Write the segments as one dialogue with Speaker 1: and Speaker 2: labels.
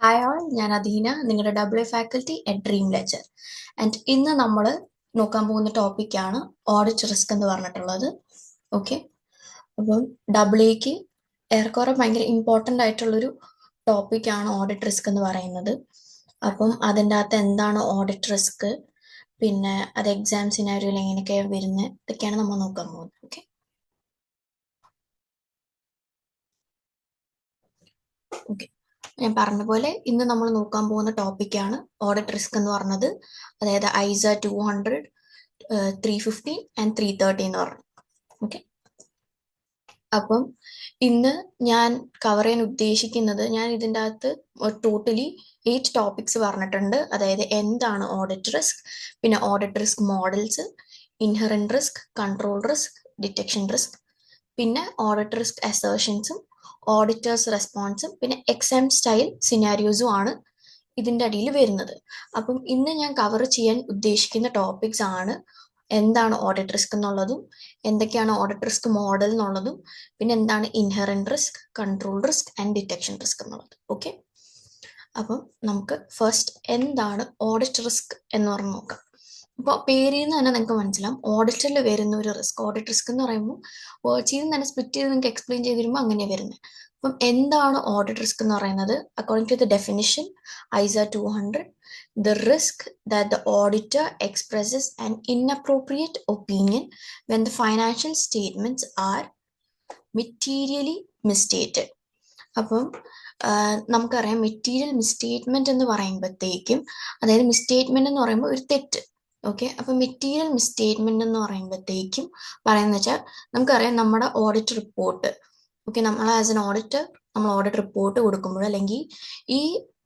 Speaker 1: Hi all, ഞാൻ അദീന, നിങ്ങളുടെ double A faculty at dream ledger. And ഇന്ന് നമ്മൾ നോക്കാൻ പോകുന്ന ടോപ്പിക്കാണ് ഓഡിറ്റ് റിസ്ക് എന്ന് പറഞ്ഞിട്ടുള്ളത്. ഓക്കെ, അപ്പം ഡബിൾ എക്ക് ഏറെക്കുറെ ഭയങ്കര ഇമ്പോർട്ടൻ്റ് ആയിട്ടുള്ളൊരു ടോപ്പിക്കാണ് ഓഡിറ്റ് റിസ്ക് എന്ന് പറയുന്നത്. അപ്പം അതിൻ്റെ അകത്ത് എന്താണ് ഓഡിറ്റ് റിസ്ക്, പിന്നെ അത് എക്സാം സിനാരിയോയിൽ എങ്ങനെയൊക്കെയാണ് വരുന്നത്, ഇതൊക്കെയാണ് നമ്മൾ നോക്കാൻ പോകുന്നത്. ഓക്കെ ഓക്കെ ഞാൻ പറഞ്ഞ പോലെ ഇന്ന് നമ്മൾ നോക്കാൻ പോകുന്ന ടോപ്പിക്കാണ് ഓഡിറ്റ് റിസ്ക് എന്ന് പറഞ്ഞത്. അതായത് ഐസ 200, 315 ആൻഡ് 330 എന്ന് പറഞ്ഞു. ഓക്കെ, അപ്പം ഇന്ന് ഞാൻ കവർ ചെയ്യാൻ ഉദ്ദേശിക്കുന്നത്, ഞാൻ ഇതിൻ്റെ അകത്ത് ടോട്ടലി 8 ടോപ്പിക്സ് പറഞ്ഞിട്ടുണ്ട്. അതായത് എന്താണ് ഓഡിറ്റ് റിസ്ക്, പിന്നെ audit risk models, inherent risk, control risk, detection risk, പിന്നെ ഓഡിറ്റ് റിസ്ക് അസേർഷൻസും ഓഡിറ്റേഴ്സ് റെസ്പോൺസും പിന്നെ എക്സാം സ്റ്റൈൽ സിനാരിയോസും ആണ് ഇതിൻ്റെ അടിയിൽ വരുന്നത്. അപ്പം ഇന്ന് ഞാൻ കവർ ചെയ്യാൻ ഉദ്ദേശിക്കുന്ന ടോപ്പിക്സ് ആണ് എന്താണ് ഓഡിറ്റ് റിസ്ക് എന്നുള്ളതും, എന്തൊക്കെയാണ് ഓഡിറ്റ് റിസ്ക് മോഡൽ എന്നുള്ളതും, പിന്നെ എന്താണ് inherent risk, control risk and detection risk എന്നുള്ളത്. ഓക്കെ, അപ്പം നമുക്ക് ഫസ്റ്റ് എന്താണ് ഓഡിറ്റ് റിസ്ക് എന്ന് പറഞ്ഞ് നോക്കാം. അപ്പോൾ പേരിൽ നിന്ന് തന്നെ നിങ്ങൾക്ക് മനസ്സിലാവും ഓഡിറ്റിൽ വരുന്ന ഒരു റിസ്ക്. ഓഡിറ്റ് റിസ്ക് എന്ന് പറയുമ്പോൾ വേർഡ്സിൽ നിന്ന് തന്നെ സ്പ്ലിറ്റ് ചെയ്ത് നിങ്ങൾക്ക് എക്സ്പ്ലെയിൻ ചെയ്ത് തരുമ്പോൾ അങ്ങനെയാണ് വരുന്നത്. അപ്പം എന്താണ് ഓഡിറ്റ് റിസ്ക് എന്ന് പറയുന്നത്? According to the definition ISA 200, the risk that the auditor expresses an inappropriate opinion when the financial statements are materially misstated. അപ്പം നമുക്കറിയാം മെറ്റീരിയൽ മിസ്സ്റ്റേറ്റ്മെന്റ് എന്ന് പറയുമ്പോഴത്തേക്കും, അതായത് മിസ്സ്റ്റേറ്റ്മെന്റ് എന്ന് പറയുമ്പോൾ ഒരു തെറ്റ്. ഓക്കെ, അപ്പം മെറ്റീരിയൽ മിസ്സ്റ്റേറ്റ്മെന്റ് എന്ന് പറയുമ്പോഴത്തേക്കും പറയുന്നത് വെച്ചാൽ നമുക്കറിയാം നമ്മുടെ ഓഡിറ്റ് റിപ്പോർട്ട്. ഓക്കെ, നമ്മൾ ആസ് എൻ ഓഡിറ്റർ നമ്മൾ ഓഡിറ്റ് റിപ്പോർട്ട് കൊടുക്കുമ്പോൾ, അല്ലെങ്കിൽ ഈ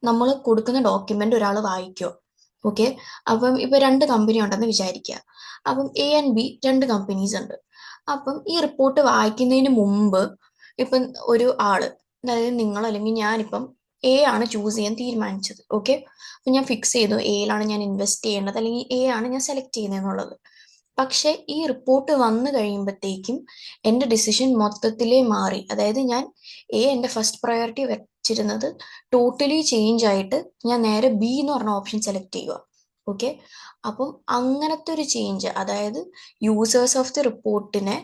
Speaker 1: നമ്മൾ കൊടുക്കുന്ന ഡോക്യുമെന്റ് ഒരാൾ വായിക്കുമോ? ഓക്കെ, അപ്പം ഇപ്പൊ രണ്ട് കമ്പനി ഉണ്ടെന്ന് വിചാരിക്കുക. അപ്പം എ ആൻഡ് ബി രണ്ട് കമ്പനീസ് ഉണ്ട്. അപ്പം ഈ റിപ്പോർട്ട് വായിക്കുന്നതിന് മുമ്പ് ഇപ്പം ഒരു ആള്, അതായത് നിങ്ങൾ അല്ലെങ്കിൽ ഞാനിപ്പം എ ആണ് ചൂസ് ചെയ്യാൻ തീരുമാനിച്ചത്. ഓക്കെ, അപ്പം ഞാൻ ഫിക്സ് ചെയ്തു എയിലാണ് ഞാൻ ഇൻവെസ്റ്റ് ചെയ്യേണ്ടത്, അല്ലെങ്കിൽ എ ആണ് ഞാൻ സെലക്ട് ചെയ്യുന്നത്. പക്ഷെ ഈ റിപ്പോർട്ട് വന്നു കഴിയുമ്പോഴത്തേക്കും എൻ്റെ ഡിസിഷൻ മൊത്തത്തിലേ മാറി. അതായത് ഞാൻ എൻ്റെ ഫസ്റ്റ് പ്രയോറിറ്റി വെച്ചിരുന്നത് ടോട്ടലി ചേഞ്ച് ആയിട്ട് ഞാൻ നേരെ ബി എന്ന് പറഞ്ഞ ഓപ്ഷൻ സെലക്ട് ചെയ്യുക. ഓക്കെ, അപ്പം അങ്ങനത്തെ ഒരു ചേഞ്ച്, അതായത് യൂസേഴ്സ് ഓഫ് ദി റിപ്പോർട്ടിനെ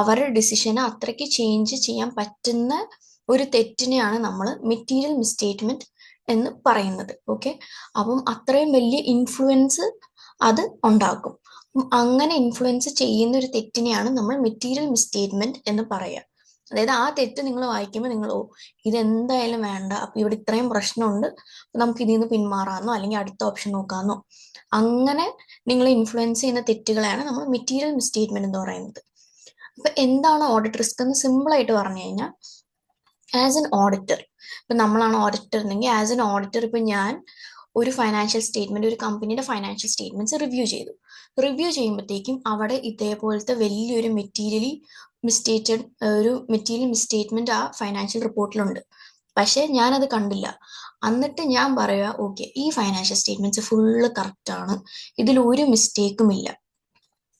Speaker 1: അവരുടെ ഡിസിഷനെ അത്രയ്ക്ക് ചേഞ്ച് ചെയ്യാൻ പറ്റുന്ന ഒരു തെറ്റിനെയാണ് നമ്മൾ മെറ്റീരിയൽ മിസ്സ്റ്റേറ്റ്മെന്റ് എന്ന് പറയുന്നത്. ഓക്കെ, അപ്പം അത്രയും വലിയ ഇൻഫ്ലുവൻസ് അത് ഉണ്ടാക്കും. അങ്ങനെ ഇൻഫ്ലുവൻസ് ചെയ്യുന്ന ഒരു തെറ്റിനെയാണ് നമ്മൾ മെറ്റീരിയൽ മിസ്സ്റ്റേറ്റ്മെന്റ് എന്ന് പറയുക. അതായത് ആ തെറ്റ് നിങ്ങൾ വായിക്കുമ്പോൾ നിങ്ങൾ ഇതെന്തായാലും വേണ്ട, അപ്പൊ ഇവിടെ ഇത്രയും പ്രശ്നമുണ്ട്, നമുക്ക് ഇതിൽ നിന്ന് പിന്മാറാമെന്നോ അല്ലെങ്കിൽ അടുത്ത ഓപ്ഷൻ നോക്കാമെന്നോ, അങ്ങനെ നിങ്ങളെ ഇൻഫ്ലുവൻസ് ചെയ്യുന്ന തെറ്റുകളെയാണ് നമ്മൾ മെറ്റീരിയൽ മിസ്സ്റ്റേറ്റ്മെന്റ് എന്ന് പറയുന്നത്. അപ്പൊ എന്താണ് ഓഡിറ്റ് റിസ്ക് എന്ന് സിമ്പിൾ ആയിട്ട് പറഞ്ഞു കഴിഞ്ഞാൽ, ആസ് എൻ ഓഡിറ്റർ, ഇപ്പൊ നമ്മളാണ് ഓഡിറ്റർ എന്നെങ്കിൽ ആസ് എൻ ഓഡിറ്റർ ഇപ്പൊ ഞാൻ ഒരു ഫൈനാൻഷ്യൽ സ്റ്റേറ്റ്മെന്റ്, ഒരു കമ്പനിയുടെ ഫൈനാൻഷ്യൽ സ്റ്റേറ്റ്മെന്റ്സ് റിവ്യൂ ചെയ്തു. റിവ്യൂ ചെയ്യുമ്പോഴത്തേക്കും അവിടെ ഇതേപോലത്തെ വലിയൊരു മെറ്റീരിയൽ മിസ്റ്റേറ്റ്മെന്റ് ആ ഫൈനാൻഷ്യൽ റിപ്പോർട്ടിലുണ്ട്. പക്ഷെ ഞാനത് കണ്ടില്ല. എന്നിട്ട് ഞാൻ പറയുക, ഓക്കെ, ഈ ഫൈനാൻഷ്യൽ സ്റ്റേറ്റ്മെന്റ്സ് ഫുള്ള് കറക്റ്റ് ആണ്, ഇതിൽ ഒരു മിസ്റ്റേക്കും ഇല്ല.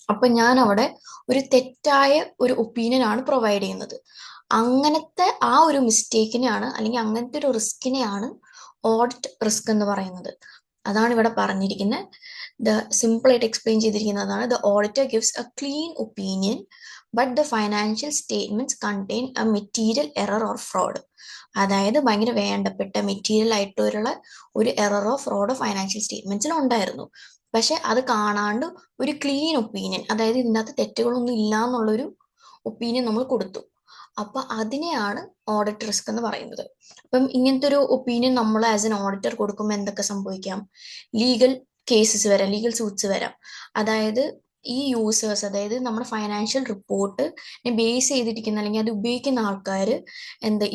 Speaker 1: അപ്പൊ ഞാൻ അവിടെ ഒരു തെറ്റായ ഒരു ഒപ്പീനിയൻ ആണ് പ്രൊവൈഡ് ചെയ്യുന്നത്. അങ്ങനത്തെ ആ ഒരു മിസ്റ്റേക്കിനെയാണ്, അല്ലെങ്കിൽ അങ്ങനത്തെ ഒരു റിസ്കിനെയാണ് ഓഡിറ്റ് റിസ്ക് എന്ന് പറയുന്നത്. അതാണ് ഇവിടെ പറഞ്ഞിരിക്കുന്നത്. സിമ്പിൾ ആയിട്ട് എക്സ്പ്ലെയിൻ ചെയ്തിരിക്കുന്നതാണ്, the auditor gives a clean opinion but the financial statements contain a material error or fraud. അതായത് ഭയങ്കര വേണ്ടപ്പെട്ട മെറ്റീരിയൽ ആയിട്ടുള്ള ഒരു എററോ ഫ്രോഡോ ഫൈനാൻഷ്യൽ സ്റ്റേറ്റ്മെന്റ്സിൽ ഉണ്ടായിരുന്നു. പക്ഷെ അത് കാണാണ്ട് ഒരു ക്ലീൻ ഒപ്പീനിയൻ, അതായത് ഇതിനകത്ത് തെറ്റുകളൊന്നും ഇല്ല എന്നുള്ളൊരു ഒപ്പീനിയൻ നമ്മൾ കൊടുത്തു. അപ്പൊ അതിനെയാണ് ഓഡിറ്റ് റിസ്ക് എന്ന് പറയുന്നത്. അപ്പം ഇങ്ങനത്തെ ഒരു ഒപ്പീനിയൻ നമ്മൾ ആസ് എൻ ഓഡിറ്റർ കൊടുക്കുമ്പോൾ എന്തൊക്കെ സംഭവിക്കാം? ലീഗൽ കേസസ് വരാം, ലീഗൽ സൂട്ട്സ് വരാം. അതായത് ഈ യൂസേഴ്സ്, അതായത് നമ്മുടെ ഫൈനാൻഷ്യൽ റിപ്പോർട്ട് ബേസ് ചെയ്തിരിക്കുന്ന അല്ലെങ്കിൽ അത് ഉപയോഗിക്കുന്ന ആൾക്കാർ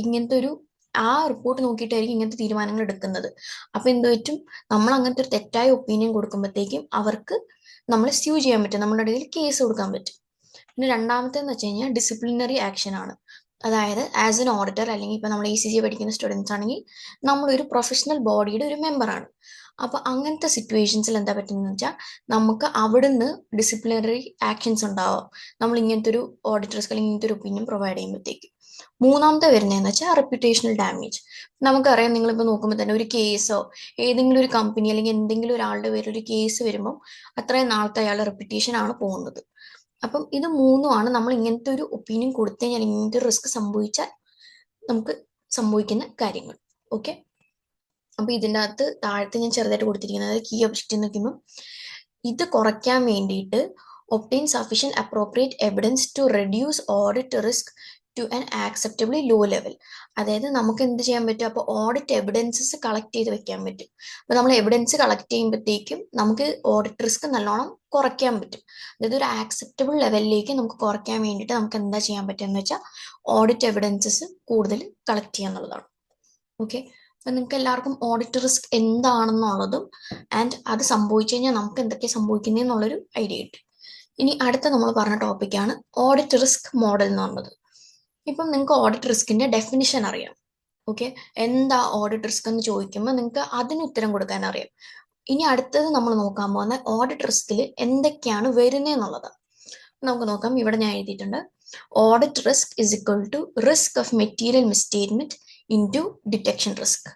Speaker 1: ഇങ്ങനത്തെ ഒരു ആ റിപ്പോർട്ട് നോക്കിയിട്ടായിരിക്കും ഇങ്ങനത്തെ തീരുമാനങ്ങൾ എടുക്കുന്നത്. അപ്പൊ എന്ത് പറ്റും? നമ്മൾ അങ്ങനത്തെ ഒരു തെറ്റായ ഒപ്പീനിയൻ കൊടുക്കുമ്പോഴത്തേക്കും അവർക്ക് നമ്മളെ സ്യൂ ചെയ്യാൻ പറ്റും, നമ്മുടെ ഇടയിൽ കേസ് കൊടുക്കാൻ പറ്റും. പിന്നെ രണ്ടാമത്തെന്ന് വെച്ച് കഴിഞ്ഞാൽ ഡിസിപ്ലിനറി ആക്ഷൻ ആണ്. അതായത് ആസ് എൻ ഓഡിറ്റർ, അല്ലെങ്കിൽ ഇപ്പൊ നമ്മൾ ACCA പഠിക്കുന്ന സ്റ്റുഡൻസ് ആണെങ്കിൽ നമ്മളൊരു പ്രൊഫഷണൽ ബോഡിയുടെ ഒരു മെമ്പറാണ്. അപ്പൊ അങ്ങനത്തെ സിറ്റുവേഷൻസിൽ എന്താ പറ്റുന്നത് വെച്ചാൽ നമുക്ക് അവിടുന്ന് ഡിസിപ്ലിനറി ആക്ഷൻസ് ഉണ്ടാവാം, നമ്മൾ ഇങ്ങനത്തെ ഒരു ഓഡിറ്റർസ് അല്ലെങ്കിൽ ഇങ്ങനത്തെ ഒരു ഒപ്പീനിയൻ പ്രൊവൈഡ് ചെയ്യുമ്പോഴത്തേക്ക്. മൂന്നാമത്തെ വരുന്നതെന്ന് വെച്ചാൽ റെപ്യൂട്ടേഷണൽ ഡാമേജ്. നമുക്കറിയാം, നിങ്ങളിപ്പോൾ നോക്കുമ്പോൾ തന്നെ ഒരു കേസോ ഏതെങ്കിലും ഒരു കമ്പനി അല്ലെങ്കിൽ എന്തെങ്കിലും ഒരാളുടെ പേരിൽ ഒരു കേസ് വരുമ്പോൾ അത്രയും നാളത്തെ അയാളുടെ റെപ്യൂട്ടേഷൻ ആണ് പോകുന്നത്. അപ്പം ഇത് മൂന്നുമാണ് നമ്മൾ ഇങ്ങനത്തെ ഒരു ഒപ്പീനിയൻ കൊടുത്തു കഴിഞ്ഞാൽ ഇങ്ങനത്തെ ഒരു റിസ്ക് സംഭവിച്ചാൽ നമുക്ക് സംഭവിക്കുന്ന കാര്യങ്ങൾ. ഓക്കെ, അപ്പൊ ഇതിൻ്റെ അകത്ത് താഴത്തെ ഞാൻ ചെറുതായിട്ട് കൊടുത്തിരിക്കുന്നത് കീ ഒബ്ജക്റ്റ് എന്ന് വെക്കുമ്പോൾ ഇത് കുറയ്ക്കാൻ വേണ്ടിയിട്ട് obtain sufficient appropriate evidence to reduce audit risk to an acceptably low level. അതായത് നമുക്ക് എന്ത് ചെയ്യാൻ പറ്റും, അപ്പോൾ ഓഡിറ്റ് എവിഡൻസസ് കളക്ട് ചെയ്ത് വെക്കാൻ പറ്റും. അപ്പൊ നമ്മൾ എവിഡൻസ് കളക്ട് ചെയ്യുമ്പോഴത്തേക്കും നമുക്ക് ഓഡിറ്റ് റിസ്ക് നല്ലോണം കുറയ്ക്കാൻ പറ്റും. അതായത് ഒരു ആക്സെപ്റ്റബിൾ ലെവലിലേക്ക് നമുക്ക് കുറയ്ക്കാൻ വേണ്ടിയിട്ട് നമുക്ക് എന്താ ചെയ്യാൻ പറ്റുമെന്ന് വെച്ചാൽ ഓഡിറ്റ് എവിഡൻസസ് കൂടുതൽ കളക്ട് ചെയ്യുക എന്നുള്ളതാണ്. ഓക്കെ, അപ്പൊ നിങ്ങൾക്ക് എല്ലാവർക്കും ഓഡിറ്റ് റിസ്ക് എന്താണെന്നുള്ളതും ആൻഡ് അത് സംഭവിച്ചു കഴിഞ്ഞാൽ നമുക്ക് എന്തൊക്കെ സംഭവിക്കുന്നതെന്നുള്ളൊരു ഐഡിയ കിട്ടും. ഇനി അടുത്ത നമ്മൾ പറഞ്ഞ ടോപ്പിക്കാണ് ഓഡിറ്റ് റിസ്ക് മോഡൽ എന്ന് പറഞ്ഞത്. ഇപ്പം നിങ്ങൾക്ക് ഓഡിറ്റ് റിസ്കിന്റെ ഡെഫിനിഷൻ അറിയാം. ഓക്കെ, എന്താ ഓഡിറ്റ് റിസ്ക് എന്ന് ചോദിക്കുമ്പോൾ നിങ്ങൾക്ക് അതിന് ഉത്തരം കൊടുക്കാൻ അറിയാം. ഇനി അടുത്തത് നമ്മൾ നോക്കാൻ പോകുന്ന ഓഡിറ്റ് റിസ്കിൽ എന്തൊക്കെയാണ് വരുന്നതെന്നുള്ളതാണ്. നമുക്ക് നോക്കാം. ഇവിടെ ഞാൻ എഴുതിയിട്ടുണ്ട്, audit risk is equal to risk of material misstatement into detection risk.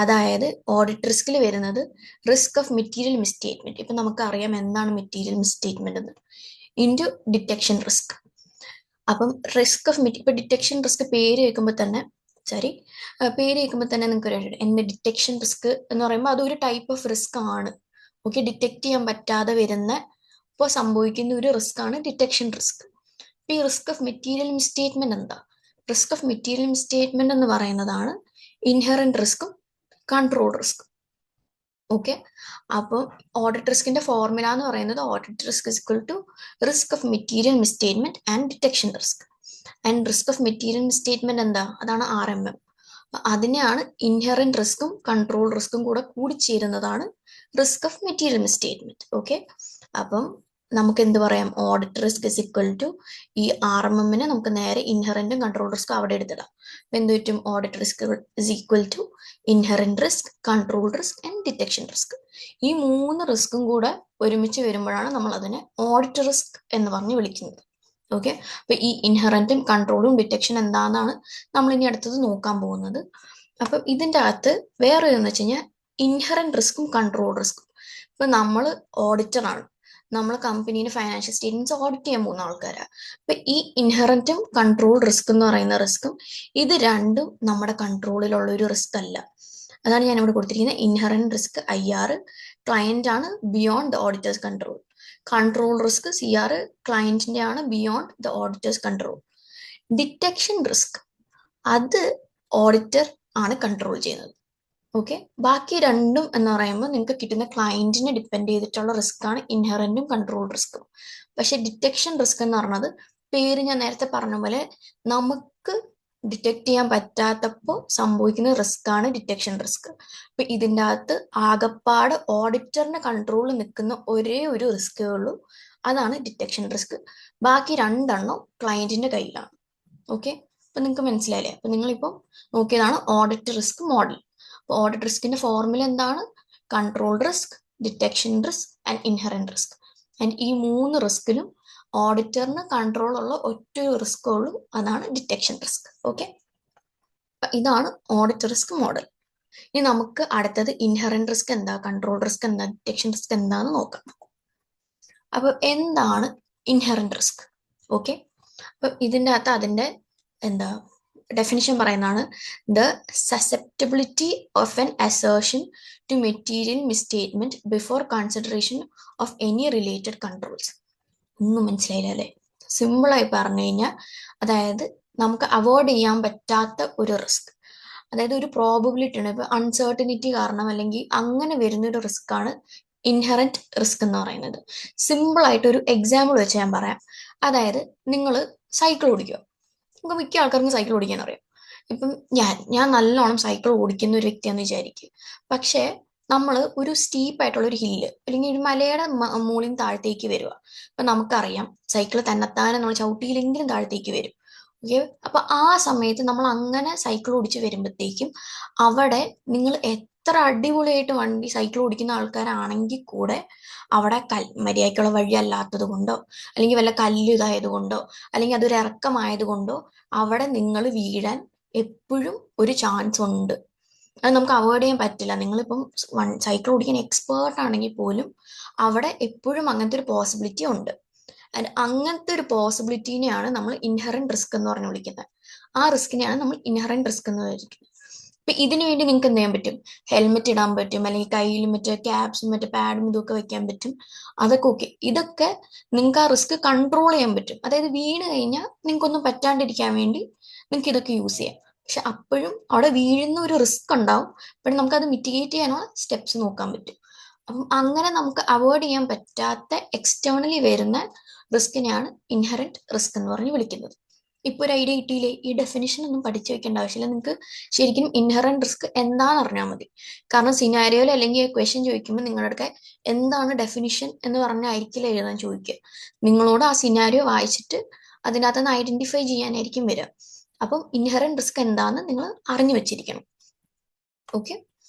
Speaker 1: അതായത് ഓഡിറ്റ് റിസ്കിൽ വരുന്നത് റിസ്ക് ഓഫ് മെറ്റീരിയൽ മിസ്റ്റേറ്റ്മെന്റ്, ഇപ്പൊ നമുക്കറിയാം എന്താണ് മെറ്റീരിയൽ മിസ്റ്റേറ്റ്മെന്റ് എന്ന്, ഇൻടു ഡിറ്റക്ഷൻ റിസ്ക്. അപ്പം റിസ്ക് ഓഫ് ഇപ്പൊ ഡിറ്റക്ഷൻ റിസ്ക് പേര് കേൾക്കുമ്പോൾ തന്നെ നിങ്ങൾക്ക് എന്ത് ഡിറ്റക്ഷൻ റിസ്ക് എന്ന് പറയുമ്പോൾ അതൊരു ടൈപ്പ് ഓഫ് റിസ്ക് ആണ്. ഓക്കെ, ഡിറ്റക്ട് ചെയ്യാൻ പറ്റാതെ വരുന്ന ഇപ്പോൾ സംഭവിക്കുന്ന ഒരു റിസ്ക് ആണ് ഡിറ്റക്ഷൻ റിസ്ക്. ഈ റിസ്ക് ഓഫ് മെറ്റീരിയൽ മിസ്റ്റേറ്റ്മെന്റ് എന്താ? റിസ്ക് ഓഫ് മെറ്റീരിയൽ മിസ്റ്റേറ്റ്മെന്റ് എന്ന് പറയുന്നതാണ് ഇൻഹെറന്റ് റിസ്കും കൺട്രോൾ റിസ്ക്. ഓക്കെ, അപ്പോൾ ഓഡിറ്റ് റിസ്കിന്റെ ഫോർമുല എന്ന് പറയുന്നത് audit risk is equal to risk of material misstatement and detection risk. And risk of material misstatement എന്താ? അതാണ് RMM. അതിനെയാണ് ഇൻഹെറന്റ് റിസ്കും കൺട്രോൾ റിസ്കും കൂടെ കൂടിച്ചേരുന്നതാണ് risk of material misstatement. Okay, അപ്പം നമുക്ക് എന്ത് പറയാം, audit risk is equal to ഈ RMMനെ നമുക്ക് നേരെ ഇൻഹെറന്റും കൺട്രോൾ റിസ്കും അവിടെ എടുത്തിടാം. അപ്പൊ എന്ത് പറ്റും, audit risk is equal to inherent risk, control risk and detection risk. ഈ മൂന്ന് റിസ്കും കൂടെ ഒരുമിച്ച് വരുമ്പോഴാണ് നമ്മൾ അതിനെ ഓഡിറ്റ് റിസ്ക് എന്ന് പറഞ്ഞ് വിളിക്കുന്നത്. ഓക്കെ, അപ്പൊ ഈ ഇൻഹെറന്റും കൺട്രോളും ഡിറ്റക്ഷൻ എന്താണെന്നാണ് നമ്മൾ ഇനി അടുത്തത് നോക്കാൻ പോകുന്നത്. അപ്പൊ ഇതിൻ്റെ അകത്ത് വേറെ എന്ന് വെച്ച് കഴിഞ്ഞാൽ ഇൻഹെറന്റ് റിസ്കും കൺട്രോൾ റിസ്കും. ഇപ്പൊ നമ്മൾ ഓഡിറ്ററാണ്, നമ്മൾ കമ്പനീനെ ഫൈനാൻഷ്യൽ സ്റ്റേറ്റ്മെന്റ്സ് ഓഡിറ്റ് ചെയ്യാൻ പോകുന്ന ആൾക്കാരാണ്. അപ്പൊ ഈ ഇൻഹെറന്റും കൺട്രോൾ റിസ്ക് എന്ന് പറയുന്ന റിസ്കും ഇത് രണ്ടും നമ്മുടെ കൺട്രോളിലുള്ള ഒരു റിസ്ക് അല്ല. അതാണ് ഞാൻ ഇവിടെ കൊടുത്തിരിക്കുന്നത്. ഇൻഹെറന്റ് റിസ്ക് IR, ക്ലയന്റ് ആണ് beyond the auditors control. Control risk CR, ക്ലയന്റിന്റെ ആണ് beyond the auditors control. Detection risk അത് ഓഡിറ്റർ ആണ് കൺട്രോൾ ചെയ്യുന്നത്. ഓക്കെ, ബാക്കി രണ്ടും എന്ന് പറയുമ്പോൾ നിങ്ങൾക്ക് കിട്ടുന്ന ക്ലയന്റിനെ ഡിപ്പെൻഡ് ചെയ്തിട്ടുള്ള റിസ്ക് ആണ് ഇൻഹെറന്റും കൺട്രോൾ റിസ്കും. പക്ഷെ ഡിറ്റക്ഷൻ റിസ്ക് എന്ന് പറയുന്നത് പേര് ഞാൻ നേരത്തെ പറഞ്ഞ പോലെ നമുക്ക് ഡിറ്റക്ട് ചെയ്യാൻ പറ്റാത്തപ്പോൾ സംഭവിക്കുന്ന റിസ്ക് ആണ് ഡിറ്റക്ഷൻ റിസ്ക്. അപ്പൊ ഇതിൻ്റെ അകത്ത് ആകപ്പാട് ഓഡിറ്ററിന്റെ കൺട്രോളിൽ നിൽക്കുന്ന ഒരേ ഒരു റിസ്കേ ഉള്ളൂ, അതാണ് ഡിറ്റക്ഷൻ റിസ്ക്. ബാക്കി രണ്ടെണ്ണം ക്ലയന്റിന്റെ കയ്യിലാണ്. ഓക്കെ, അപ്പൊ നിങ്ങൾക്ക് മനസ്സിലായില്ലേ? അപ്പൊ നിങ്ങളിപ്പോൾ നോക്കിയതാണ് ഓഡിറ്റ് റിസ്ക് മോഡൽ. ഓഡിറ്റ് റിസ്കിന്റെ ഫോർമുല എന്താണ്? Control risk, detection risk and inherent risk. And ഈ മൂന്ന് റിസ്കിലും ഓഡിറ്ററിന് കൺട്രോൾ ഉള്ള ഒറ്റ റിസ്ക് ഉള്ളൂ, അതാണ് ഡിറ്റക്ഷൻ റിസ്ക്. ഓക്കെ, ഇതാണ് ഓഡിറ്റ് റിസ്ക് മോഡൽ. ഇനി നമുക്ക് അടുത്തത് ഇൻഹെറന്റ് റിസ്ക് എന്താ, കൺട്രോൾ റിസ്ക് എന്താ, ഡിറ്റക്ഷൻ റിസ്ക് എന്താന്ന് നോക്കാം. അപ്പൊ എന്താണ് ഇൻഹെറന്റ് റിസ്ക്? ഓക്കെ, അപ്പൊ ഇതിൻ്റെ അകത്ത് അതിന്റെ എന്താ ഡെഫിനിഷൻ പറയുന്നതാണ് the susceptibility of an assertion to material misstatement before consideration of any related controls. ഒന്നും മനസ്സിലായില്ല അല്ലേ? സിമ്പിളായി പറഞ്ഞു കഴിഞ്ഞാൽ അതായത് നമുക്ക് അവോയ്ഡ് ചെയ്യാൻ പറ്റാത്ത ഒരു റിസ്ക്, അതായത് ഒരു പ്രോബബിലിറ്റി ആണ്, ഇപ്പൊ അൺസർട്ടനിറ്റി കാരണം അല്ലെങ്കിൽ അങ്ങനെ വരുന്ന ഒരു റിസ്ക് ആണ് ഇൻഹെറന്റ് റിസ്ക് എന്ന് പറയുന്നത്. സിമ്പിൾ ആയിട്ട് ഒരു എക്സാമ്പിൾ വെച്ച് ഞാൻ പറയാം. അതായത് നിങ്ങൾ സൈക്കിൾ ഓടിക്കുക. നമുക്ക് മിക്ക ആൾക്കാർക്കും സൈക്കിൾ ഓടിക്കാൻ അറിയാം. ഇപ്പം ഞാൻ നല്ലോണം സൈക്കിൾ ഓടിക്കുന്ന ഒരു വ്യക്തിയാന്ന് വിചാരിക്കുക. പക്ഷേ നമ്മൾ ഒരു സ്റ്റീപ്പ് ആയിട്ടുള്ള ഒരു ഹില്ല് അല്ലെങ്കിൽ ഒരു മലയുടെ മുകളിൽ നിന്ന് താഴത്തേക്ക് വരിക. അപ്പൊ നമുക്കറിയാം സൈക്കിൾ തന്നെത്താനെ നമ്മൾ ചവിട്ടിയില്ലെങ്കിലും താഴത്തേക്ക് വരും. ഓക്കെ, അപ്പൊ ആ സമയത്ത് നമ്മൾ അങ്ങനെ സൈക്കിൾ ഓടിച്ച് വരുമ്പോഴത്തേക്കും അവിടെ നിങ്ങൾ എത്ര അടിപൊളിയായിട്ട് വണ്ടി സൈക്കിൾ ഓടിക്കുന്ന ആൾക്കാരാണെങ്കിൽ കൂടെ അവിടെ മര്യാദയ്ക്കുള്ള വഴി അല്ലാത്തത് കൊണ്ടോ അല്ലെങ്കിൽ വല്ല കല്ല് ഇതായത് കൊണ്ടോ അല്ലെങ്കിൽ അതൊരു ഇറക്കമായത് കൊണ്ടോ അവിടെ നിങ്ങൾ വീഴാൻ എപ്പോഴും ഒരു ചാൻസ് ഉണ്ട്. അത് നമുക്ക് അവോയ്ഡ് ചെയ്യാൻ പറ്റില്ല. നിങ്ങളിപ്പം സൈക്കിൾ ഓടിക്കാൻ എക്സ്പേർട്ട് ആണെങ്കിൽ പോലും അവിടെ എപ്പോഴും അങ്ങനത്തെ ഒരു പോസിബിലിറ്റി ഉണ്ട്. ആൻഡ് അങ്ങനത്തെ ഒരു പോസിബിലിറ്റീനെയാണ് നമ്മൾ ഇൻഹറന്റ് റിസ്ക് എന്ന് പറഞ്ഞ് വിളിക്കുന്നത്. ആ റിസ്കിനെയാണ് നമ്മൾ ഇൻഹറന്റ് റിസ്ക് എന്ന് വിളിക്കുന്നത്. ഇപ്പൊ ഇതിനു വേണ്ടി നിങ്ങൾക്ക് എന്ത് ചെയ്യാൻ പറ്റും? ഹെൽമെറ്റ് ഇടാൻ പറ്റും, അല്ലെങ്കിൽ കയ്യിൽ മറ്റേ ക്യാപ്സും മറ്റേ പാഡും ഇതൊക്കെ വെക്കാൻ പറ്റും. അതൊക്കെ ഓക്കെ. ഇതൊക്കെ നിങ്ങൾക്ക് ആ റിസ്ക് കൺട്രോൾ ചെയ്യാൻ പറ്റും. അതായത് വീണ് കഴിഞ്ഞാൽ നിങ്ങൾക്കൊന്നും പറ്റാണ്ടിരിക്കാൻ വേണ്ടി നിങ്ങൾക്ക് ഇതൊക്കെ യൂസ് ചെയ്യാം. പക്ഷെ അപ്പോഴും അവിടെ വീഴുന്ന ഒരു റിസ്ക് ഉണ്ടാവും. പക്ഷെ നമുക്കത് മിറ്റിഗേറ്റ് ചെയ്യാനുള്ള സ്റ്റെപ്സ് നോക്കാൻ പറ്റും. അപ്പം അങ്ങനെ നമുക്ക് അവോയ്ഡ് ചെയ്യാൻ പറ്റാത്ത എക്സ്റ്റേണലി വരുന്ന റിസ്കിനെയാണ് ഇൻഹറന്റ് റിസ്ക് എന്ന് പറഞ്ഞ് വിളിക്കുന്നത്. ഇപ്പൊ ഒരു ഐഡിയ കിട്ടിയില്ലേ? ഈ ഡെഫിനിഷൻ ഒന്നും പഠിച്ചു വെക്കേണ്ട ആവശ്യമില്ല. നിങ്ങൾക്ക് ശരിക്കും ഇൻഹറന്റ് റിസ്ക് എന്താണെന്ന് അറിഞ്ഞാൽ മതി. കാരണം സിനാരിയോയിൽ അല്ലെങ്കിൽ ക്വസ്റ്റ്യൻ ചോദിക്കുമ്പോൾ നിങ്ങളുടെ അടുക്കെ എന്താണ് ഡെഫിനിഷൻ എന്ന് പറഞ്ഞായിരിക്കില്ല എഴുതാൻ ചോദിക്കുക. നിങ്ങളോട് ആ സിനാരിയോ വായിച്ചിട്ട് അതിനകത്ത് നിന്ന് ഐഡന്റിഫൈ ചെയ്യാനായിരിക്കും വരിക. അപ്പം ഇൻഹറന്റ് റിസ്ക് എന്താണെന്ന് നിങ്ങൾ അറിഞ്ഞു വെച്ചിരിക്കണം. ഓക്കെ.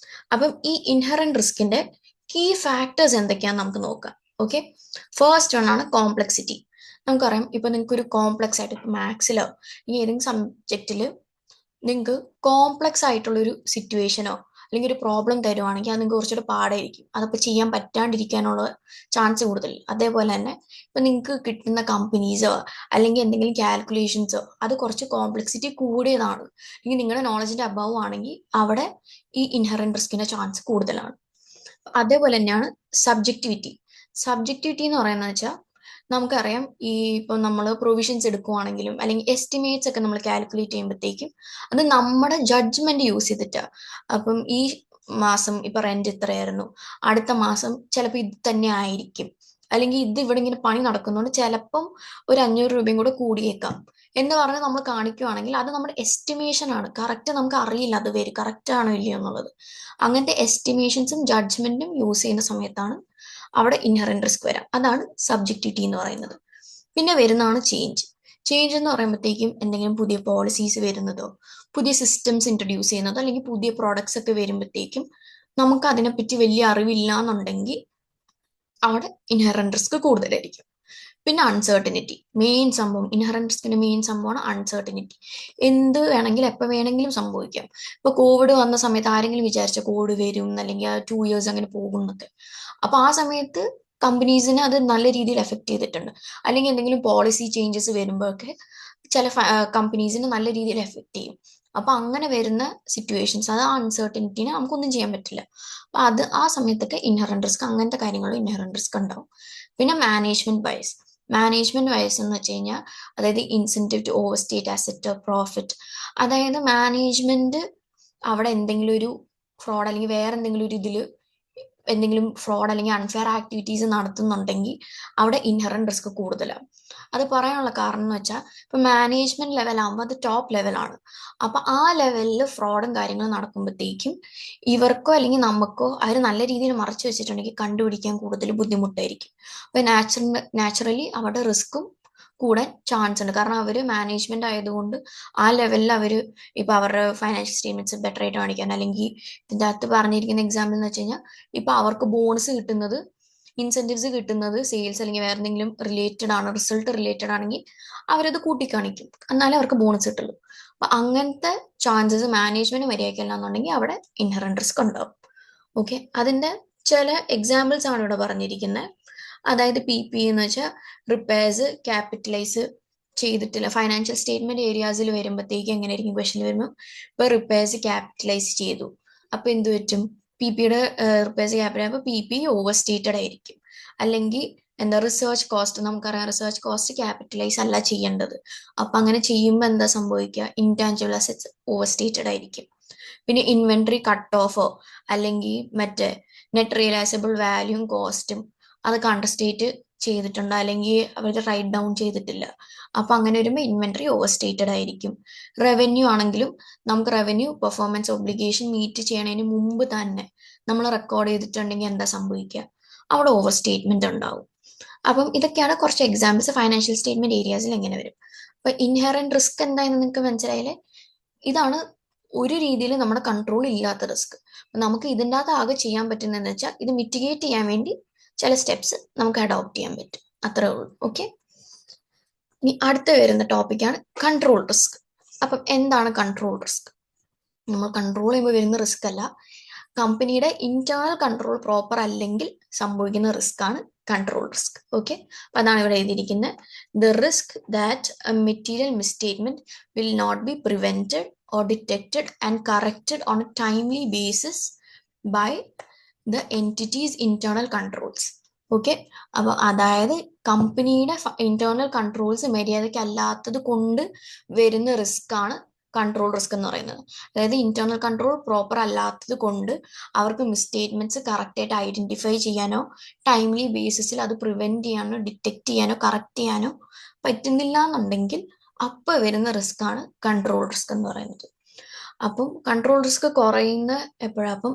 Speaker 1: അപ്പം ഈ ഇൻഹറന്റ് റിസ്കിന്റെ കീ ഫാക്ടേഴ്സ് എന്തൊക്കെയാണെന്ന് നമുക്ക് നോക്കാം. ഓക്കെ. ഫസ്റ്റ് ആണ് കോംപ്ലക്സിറ്റി. നമുക്കറിയാം, ഇപ്പൊ നിങ്ങൾക്ക് ഒരു കോംപ്ലക്സ് ആയിട്ട് ഇപ്പൊ മാത്സിലോ ഈ ഏതെങ്കിലും സബ്ജക്റ്റിൽ നിങ്ങൾക്ക് കോംപ്ലക്സ് ആയിട്ടുള്ള ഒരു സിറ്റുവേഷനോ അല്ലെങ്കിൽ ഒരു പ്രോബ്ലം തരുവാണെങ്കിൽ അത് നിങ്ങൾക്ക് കുറച്ചുകൂടെ പാടായിരിക്കും. അതപ്പോൾ ചെയ്യാൻ പറ്റാണ്ടിരിക്കാനുള്ള ചാൻസ് കൂടുതൽ. അതേപോലെ തന്നെ ഇപ്പൊ നിങ്ങൾക്ക് കിട്ടുന്ന കമ്പനീസോ അല്ലെങ്കിൽ എന്തെങ്കിലും കാൽക്കുലേഷൻസോ അത് കുറച്ച് കോംപ്ലക്സിറ്റി കൂടിയതാണ്, അല്ലെങ്കിൽ നിങ്ങളുടെ നോളജിന്റെ അബവ് ആണെങ്കിൽ അവിടെ ഈ ഇൻഹറന്റ് റിസ്കിന്റെ ചാൻസ് കൂടുതലാണ്. അതേപോലെ തന്നെയാണ് സബ്ജക്റ്റിവിറ്റി. സബ്ജക്റ്റിവിറ്റി എന്ന് പറയുന്നത് വെച്ചാൽ നമുക്കറിയാം, ഈ ഇപ്പൊ നമ്മൾ പ്രൊവിഷൻസ് എടുക്കുവാണെങ്കിലും അല്ലെങ്കിൽ എസ്റ്റിമേറ്റ്സ് ഒക്കെ നമ്മൾ കാൽക്കുലേറ്റ് ചെയ്യുമ്പോഴത്തേക്കും അത് നമ്മുടെ ജഡ്ജ്മെന്റ് യൂസ് ചെയ്തിട്ടാണ്. അപ്പം ഈ മാസം ഇപ്പൊ റെന്റ് ഇത്രയായിരുന്നു, അടുത്ത മാസം ചിലപ്പോൾ ഇത് തന്നെ ആയിരിക്കും, അല്ലെങ്കിൽ ഇത് ഇവിടെ ഇങ്ങനെ പണി നടക്കുന്നതുകൊണ്ട് ചിലപ്പം ഒരു 500 രൂപയും കൂടെ കൂടിയേക്കാം എന്ന് പറഞ്ഞ് നമ്മൾ കാണിക്കുവാണെങ്കിൽ അത് നമ്മുടെ എസ്റ്റിമേഷൻ ആണ്. കറക്റ്റ് നമുക്ക് അറിയില്ല അത് വരും കറക്റ്റ് ആണോ ഇല്ലയോ എന്നുള്ളത്. അങ്ങനത്തെ എസ്റ്റിമേഷൻസും ജഡ്ജ്മെന്റും യൂസ് ചെയ്യുന്ന സമയത്താണ് അവിടെ ഇൻഹറന്റ് റിസ്ക് വരാം. അതാണ് സബ്ജക്റ്റിവിറ്റി എന്ന് പറയുന്നത്. പിന്നെ വരുന്നതാണ് ചേഞ്ച്. ചേഞ്ച് എന്ന് പറയുമ്പോഴത്തേക്കും എന്തെങ്കിലും പുതിയ പോളിസീസ് വരുന്നതോ പുതിയ സിസ്റ്റംസ് ഇൻട്രൊഡ്യൂസ് ചെയ്യുന്നതോ അല്ലെങ്കിൽ പുതിയ പ്രോഡക്ട്സ് ഒക്കെ വരുമ്പോഴത്തേക്കും നമുക്ക് അതിനെപ്പറ്റി വലിയ അറിവില്ല എന്നുണ്ടെങ്കിൽ അവിടെ ഇൻഹറന്റ് റിസ്ക് കൂടുതലായിരിക്കും. പിന്നെ അൺസർട്ടനിറ്റി, മെയിൻ സംഭവം. ഇൻഹറന്റ് റിസ്കിന്റെ മെയിൻ സംഭവമാണ് അൺസർട്ടനിറ്റി. എന്ത് വേണമെങ്കിലും എപ്പോൾ വേണമെങ്കിലും സംഭവിക്കാം. ഇപ്പൊ കോവിഡ് വന്ന സമയത്ത് ആരെങ്കിലും വിചാരിച്ച കോവിഡ് വരും അല്ലെങ്കിൽ 2 ഇയേഴ്സ് അങ്ങനെ പോകും എന്നൊക്കെ. അപ്പൊ ആ സമയത്ത് കമ്പനീസിനെ അത് നല്ല രീതിയിൽ എഫക്ട് ചെയ്തിട്ടുണ്ട്. അല്ലെങ്കിൽ എന്തെങ്കിലും പോളിസി ചേഞ്ചസ് വരുമ്പോഴൊക്കെ ചില കമ്പനീസിനെ നല്ല രീതിയിൽ എഫക്ട് ചെയ്യും. അപ്പൊ അങ്ങനെ വരുന്ന സിറ്റുവേഷൻസ്, അത് ആ അൺസർട്ടനിറ്റിനെ നമുക്കൊന്നും ചെയ്യാൻ പറ്റില്ല. അപ്പൊ അത് ആ സമയത്തൊക്കെ ഇൻഹറന്റ് റിസ്ക്, അങ്ങനത്തെ കാര്യങ്ങളും ഇൻഹറന്റ് റിസ്ക് ഉണ്ടാവും. പിന്നെ മാനേജ്മെന്റ് ബയസ്. മാനേജ്മെന്റ് ബയസ് എന്ന് വെച്ച് കഴിഞ്ഞാൽ അതായത് incentive to overstate asset profit. അതായത് മാനേജ്മെന്റ് അവിടെ എന്തെങ്കിലും ഒരു ഫ്രോഡ് അല്ലെങ്കിൽ വേറെ എന്തെങ്കിലും ഒരു ഇതിൽ എന്തെങ്കിലും ഫ്രോഡ് അല്ലെങ്കിൽ അൺഫെയർ ആക്ടിവിറ്റീസ് നടത്തുന്നുണ്ടെങ്കിൽ അവിടെ ഇൻഹറന്റ് റിസ്ക് കൂടുതലാണ്. അത് പറയാനുള്ള കാരണം എന്ന് വെച്ചാൽ ഇപ്പൊ മാനേജ്മെന്റ് ലെവൽ ആകുമ്പോൾ അത് ടോപ്പ് ലെവലാണ്. അപ്പൊ ആ ലെവലിൽ ഫ്രോഡും കാര്യങ്ങളും നടക്കുമ്പോഴത്തേക്കും ഇവർക്കോ അല്ലെങ്കിൽ നമുക്കോ അവർ നല്ല രീതിയിൽ മറച്ചു വെച്ചിട്ടുണ്ടെങ്കിൽ കണ്ടുപിടിക്കാൻ കൂടുതൽ ബുദ്ധിമുട്ടായിരിക്കും. അപ്പൊ നാച്ചുറലി അവിടെ റിസ്ക്കും കൂടാൻ ചാൻസ് ഉണ്ട്. കാരണം അവർ മാനേജ്മെന്റ് ആയതുകൊണ്ട് ആ ലെവലിൽ അവർ ഇപ്പൊ അവരുടെ ഫൈനാൻഷ്യൽ സ്റ്റേറ്റ്മെന്റ്സ് ബെറ്റർ ആയിട്ട് കാണിക്കാൻ, അല്ലെങ്കിൽ ഇതിന്റെ അകത്ത് പറഞ്ഞിരിക്കുന്ന എക്സാമ്പിൾ എന്ന് വെച്ച് കഴിഞ്ഞാൽ ഇപ്പൊ അവർക്ക് ബോണസ് കിട്ടുന്നത്, ഇൻസെന്റീവ്സ് കിട്ടുന്നത് സെയിൽസ് അല്ലെങ്കിൽ വേറെ എന്തെങ്കിലും റിലേറ്റഡ് ആണ്, റിസൾട്ട് റിലേറ്റഡ് ആണെങ്കിൽ അവരത് കൂട്ടിക്കാണിക്കും, എന്നാലേ അവർക്ക് ബോണസ് കിട്ടുള്ളൂ. അപ്പൊ അങ്ങനത്തെ ചാൻസസ് മാനേജ്മെന്റ് മര്യാദയ്ക്കല്ല എന്നുണ്ടെങ്കിൽ അവിടെ ഇൻഹറന്റ് റിസ്ക് ഉണ്ടാവും. ഓക്കെ. അതിന്റെ ചില എക്സാമ്പിൾസ് ആണ് ഇവിടെ പറഞ്ഞിരിക്കുന്നത്. അതായത് PPE എന്ന് വെച്ചാൽ റിപ്പയർസ് ക്യാപിറ്റലൈസ് ചെയ്തിട്ടില്ല. ഫൈനാൻഷ്യൽ സ്റ്റേറ്റ്മെന്റ് ഏരിയാസിൽ വരുമ്പോഴത്തേക്ക് എങ്ങനെയായിരിക്കും ക്വസ്റ്റ്യൻ വരുമ്പോൾ, ഇപ്പൊ റിപ്പയർസ് ക്യാപിറ്റലൈസ് ചെയ്തു, അപ്പൊ എന്ത് പറ്റും? PPയുടെ റിപ്പയർസ് ക്യാപിറ്റൽ, അപ്പൊ PP ഓവർ സ്റ്റേറ്റഡ് ആയിരിക്കും. അല്ലെങ്കിൽ എന്താ റിസർച്ച് കോസ്റ്റ്, നമുക്കറിയാം റിസർച്ച് കോസ്റ്റ് ക്യാപിറ്റലൈസ് അല്ല ചെയ്യേണ്ടത്. അപ്പൊ അങ്ങനെ ചെയ്യുമ്പോൾ എന്താ സംഭവിക്കുക? ഇൻടാഞ്ചിബിൾ അസറ്റ്സ് ഓവർ സ്റ്റേറ്റഡ് ആയിരിക്കും. പിന്നെ ഇൻവെന്ററി കട്ട് ഓഫോ അല്ലെങ്കിൽ മറ്റേ നെറ്റ് റിയലൈസബിൾ വാല്യൂം കോസ്റ്റും അത് കണ്ടസ്റ്റേറ്റ് ചെയ്തിട്ടുണ്ട്, അല്ലെങ്കിൽ അവർ റൈറ്റ് ഡൗൺ ചെയ്തിട്ടില്ല. അപ്പൊ അങ്ങനെ വരുമ്പോൾ ഇൻവെന്ററി ഓവർ സ്റ്റേറ്റഡ് ആയിരിക്കും. റവന്യൂ ആണെങ്കിലും നമുക്ക് റവന്യൂ പെർഫോമൻസ് ഒബ്ലിഗേഷൻ മീറ്റ് ചെയ്യണതിന് മുമ്പ് തന്നെ നമ്മൾ റെക്കോർഡ് ചെയ്തിട്ടുണ്ടെങ്കിൽ എന്താ സംഭവിക്കുക? അവിടെ ഓവർ സ്റ്റേറ്റ്മെന്റ് ഉണ്ടാവും. അപ്പം ഇതൊക്കെയാണ് കുറച്ച് എക്സാമ്പിൾസ് ഫൈനാൻഷ്യൽ സ്റ്റേറ്റ്മെന്റ് ഏരിയാസിൽ എങ്ങനെ വരും. അപ്പൊ ഇൻഹെറന്റ് റിസ്ക് എന്തായെന്ന് നിങ്ങൾക്ക് മനസ്സിലായില്ലേ? ഇതാണ് ഒരു രീതിയിൽ നമ്മുടെ കൺട്രോൾ ഇല്ലാത്ത റിസ്ക്. നമുക്ക് ഇതിൻ്റെ അകത്ത് ആകെ ചെയ്യാൻ പറ്റുന്നതെന്ന് വെച്ചാൽ ഇത് മിറ്റിഗേറ്റ് ചെയ്യാൻ വേണ്ടി ചില സ്റ്റെപ്സ് നമുക്ക് അഡോപ്റ്റ് ചെയ്യാൻ പറ്റും, അത്രേ ഉള്ളൂ. ഓക്കെ, ഇനി അടുത്ത വരുന്ന ടോപ്പിക്കാണ് കൺട്രോൾ റിസ്ക്. അപ്പം എന്താണ് കൺട്രോൾ റിസ്ക്? നമ്മൾ കൺട്രോൾ ചെയ്യുമ്പോൾ വരുന്ന റിസ്ക് അല്ല, കമ്പനിയുടെ ഇന്റേണൽ കൺട്രോൾ പ്രോപ്പർ അല്ലെങ്കിൽ സംഭവിക്കുന്ന റിസ്ക് ആണ് കൺട്രോൾ റിസ്ക്. ഓക്കെ, അപ്പൊ അതാണ് ഇവിടെ എഴുതിയിരിക്കുന്നത്. The risk that a material misstatement will not be prevented or detected and corrected on a timely basis by the entity's internal controls. Okay, അപ്പൊ അതായത് കമ്പനിയുടെ ഇന്റേണൽ കൺട്രോൾസ് മര്യാദയ്ക്ക് അല്ലാത്തത് കൊണ്ട് വരുന്ന റിസ്ക് ആണ് കൺട്രോൾ റിസ്ക് എന്ന് പറയുന്നത്. അതായത് ഇന്റേണൽ കൺട്രോൾ പ്രോപ്പർ അല്ലാത്തത് കൊണ്ട് അവർക്ക് മിസ്റ്റേറ്റ്മെന്റ്സ് കറക്റ്റ് ആയിട്ട് ഐഡന്റിഫൈ ചെയ്യാനോ ടൈംലി ബേസിസിൽ അത് പ്രിവെന്റ് ചെയ്യാനോ ഡിറ്റക്ട് ചെയ്യാനോ കറക്റ്റ് ചെയ്യാനോ പറ്റുന്നില്ല എന്നുണ്ടെങ്കിൽ അപ്പൊ വരുന്ന റിസ്ക് ആണ് കൺട്രോൾ റിസ്ക് എന്ന് പറയുന്നത്. അപ്പം കൺട്രോൾ റിസ്ക് കുറയുന്ന എപ്പോഴാ? അപ്പം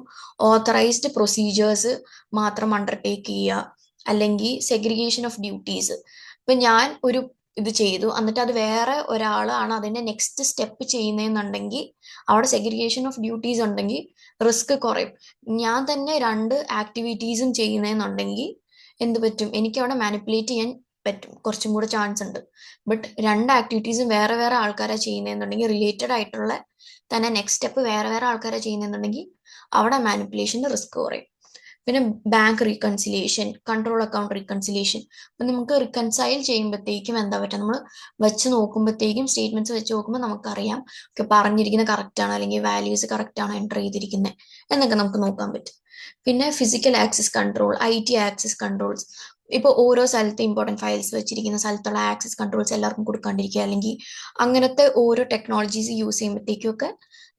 Speaker 1: ഓത്തറൈസ്ഡ് പ്രൊസീജിയേഴ്സ് മാത്രം അണ്ടർടേക്ക് ചെയ്യുക, അല്ലെങ്കിൽ സെഗ്രിഗേഷൻ ഓഫ് ഡ്യൂട്ടീസ്. ഇപ്പൊ ഞാൻ ഒരു ഇത് ചെയ്തു, എന്നിട്ട് അത് വേറെ ഒരാളാണ് അതിന്റെ നെക്സ്റ്റ് സ്റ്റെപ്പ് ചെയ്യുന്നതെന്നുണ്ടെങ്കിൽ അവിടെ സെഗ്രിഗേഷൻ ഓഫ് ഡ്യൂട്ടീസ് ഉണ്ടെങ്കിൽ റിസ്ക് കുറയും. ഞാൻ തന്നെ രണ്ട് ആക്ടിവിറ്റീസും ചെയ്യുന്നതെന്നുണ്ടെങ്കിൽ എന്ത് പറ്റും? എനിക്ക് അവിടെ മാനിപ്പുലേറ്റ് ചെയ്യാൻ പറ്റും, കുറച്ചും കൂടെ ചാൻസ് ഉണ്ട്. ബട്ട് രണ്ട് ആക്ടിവിറ്റീസും വേറെ വേറെ ആൾക്കാരാ ചെയ്യുന്നതെന്നുണ്ടെങ്കിൽ, റിലേറ്റഡ് ആയിട്ടുള്ള തന്നെ നെക്സ്റ്റ് സ്റ്റെപ്പ് വേറെ വേറെ ആൾക്കാരാ ചെയ്യുന്നതെന്നുണ്ടെങ്കിൽ അവിടെ മാനിപ്പുലേഷന്റെ റിസ്ക് കുറയും. പിന്നെ bank reconciliation, control account reconciliation. അപ്പൊ നമുക്ക് റിക്കൺസൈൽ ചെയ്യുമ്പോഴത്തേക്കും എന്താ പറ്റുക? നമ്മൾ വെച്ച് നോക്കുമ്പോഴത്തേക്കും സ്റ്റേറ്റ്മെന്റ്സ് വെച്ച് നോക്കുമ്പോൾ നമുക്കറിയാം ഒക്കെ പറഞ്ഞിരിക്കുന്നത് കറക്റ്റ് ആണോ, അല്ലെങ്കിൽ വാല്യൂസ് കറക്റ്റ് ആണോ എൻ്റർ ചെയ്തിരിക്കുന്നത് എന്നൊക്കെ നമുക്ക് നോക്കാൻ പറ്റും. പിന്നെ physical access control, IT access controls. ഇപ്പൊ ഓരോ സ്ഥലത്ത് ഇമ്പോർട്ടൻറ്റ് ഫയൽസ് വെച്ചിരിക്കുന്ന സ്ഥലത്തുള്ള ആക്സസ് കൺട്രോൾസ് എല്ലാവർക്കും കൊടുക്കാണ്ടിരിക്കുക, അല്ലെങ്കിൽ അങ്ങനത്തെ ഓരോ ടെക്നോളജീസ് യൂസ് ചെയ്യുമ്പോഴത്തേക്കും ഒക്കെ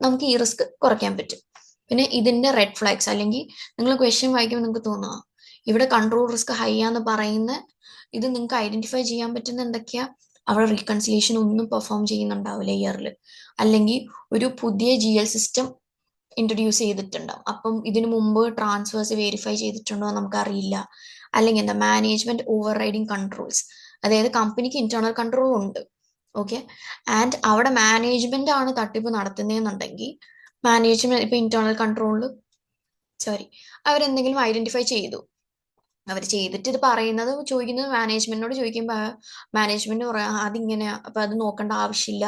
Speaker 1: നമുക്ക് ഈ റിസ്ക് കുറയ്ക്കാൻ പറ്റും. പിന്നെ ഇതിന്റെ റെഡ് ഫ്ലാഗ്സ്, അല്ലെങ്കിൽ നിങ്ങൾ ക്വസ്റ്റ്യൻ വായിക്കുമ്പോൾ നിങ്ങൾക്ക് തോന്നുക ഇവിടെ കൺട്രോൾ റിസ്ക് ഹൈ ആന്ന് പറയുന്ന ഇത് നിങ്ങൾക്ക് ഐഡന്റിഫൈ ചെയ്യാൻ പറ്റുന്ന എന്തൊക്കെയാ? അവിടെ റീകൺസിലിയേഷൻ ഒന്നും പെർഫോം ചെയ്യുന്നുണ്ടാവില്ല ഇയറിൽ, അല്ലെങ്കിൽ ഒരു പുതിയ GL സിസ്റ്റം ഇൻട്രൊഡ്യൂസ് ചെയ്തിട്ടുണ്ടാവും, അപ്പം ഇതിനു മുമ്പ് ട്രാൻസ്ഫേഴ്സ് വെരിഫൈ ചെയ്തിട്ടുണ്ടോ എന്ന് നമുക്കറിയില്ല. അല്ലെങ്കിൽ എന്താ മാനേജ്മെന്റ് ഓവർ റൈഡിങ് കൺട്രോൾസ്, അതായത് കമ്പനിക്ക് ഇന്റേണൽ കൺട്രോൾ ഉണ്ട്, ഓക്കെ, ആൻഡ് അവിടെ മാനേജ്മെന്റ് ആണ് തട്ടിപ്പ് നടത്തുന്നതെന്നുണ്ടെങ്കിൽ മാനേജ്മെന്റ് ഇപ്പൊ ഇന്റേണൽ കൺട്രോളിൽ അവരെന്തെങ്കിലും ഐഡന്റിഫൈ ചെയ്തു, അവർ ചെയ്തിട്ട് ഇത് പറയുന്നത് ചോദിക്കുന്നത് മാനേജ്മെന്റിനോട് ചോദിക്കുമ്പോൾ മാനേജ്മെന്റ് പറയാം അതിങ്ങനെയാ, അപ്പൊ അത് നോക്കേണ്ട ആവശ്യമില്ല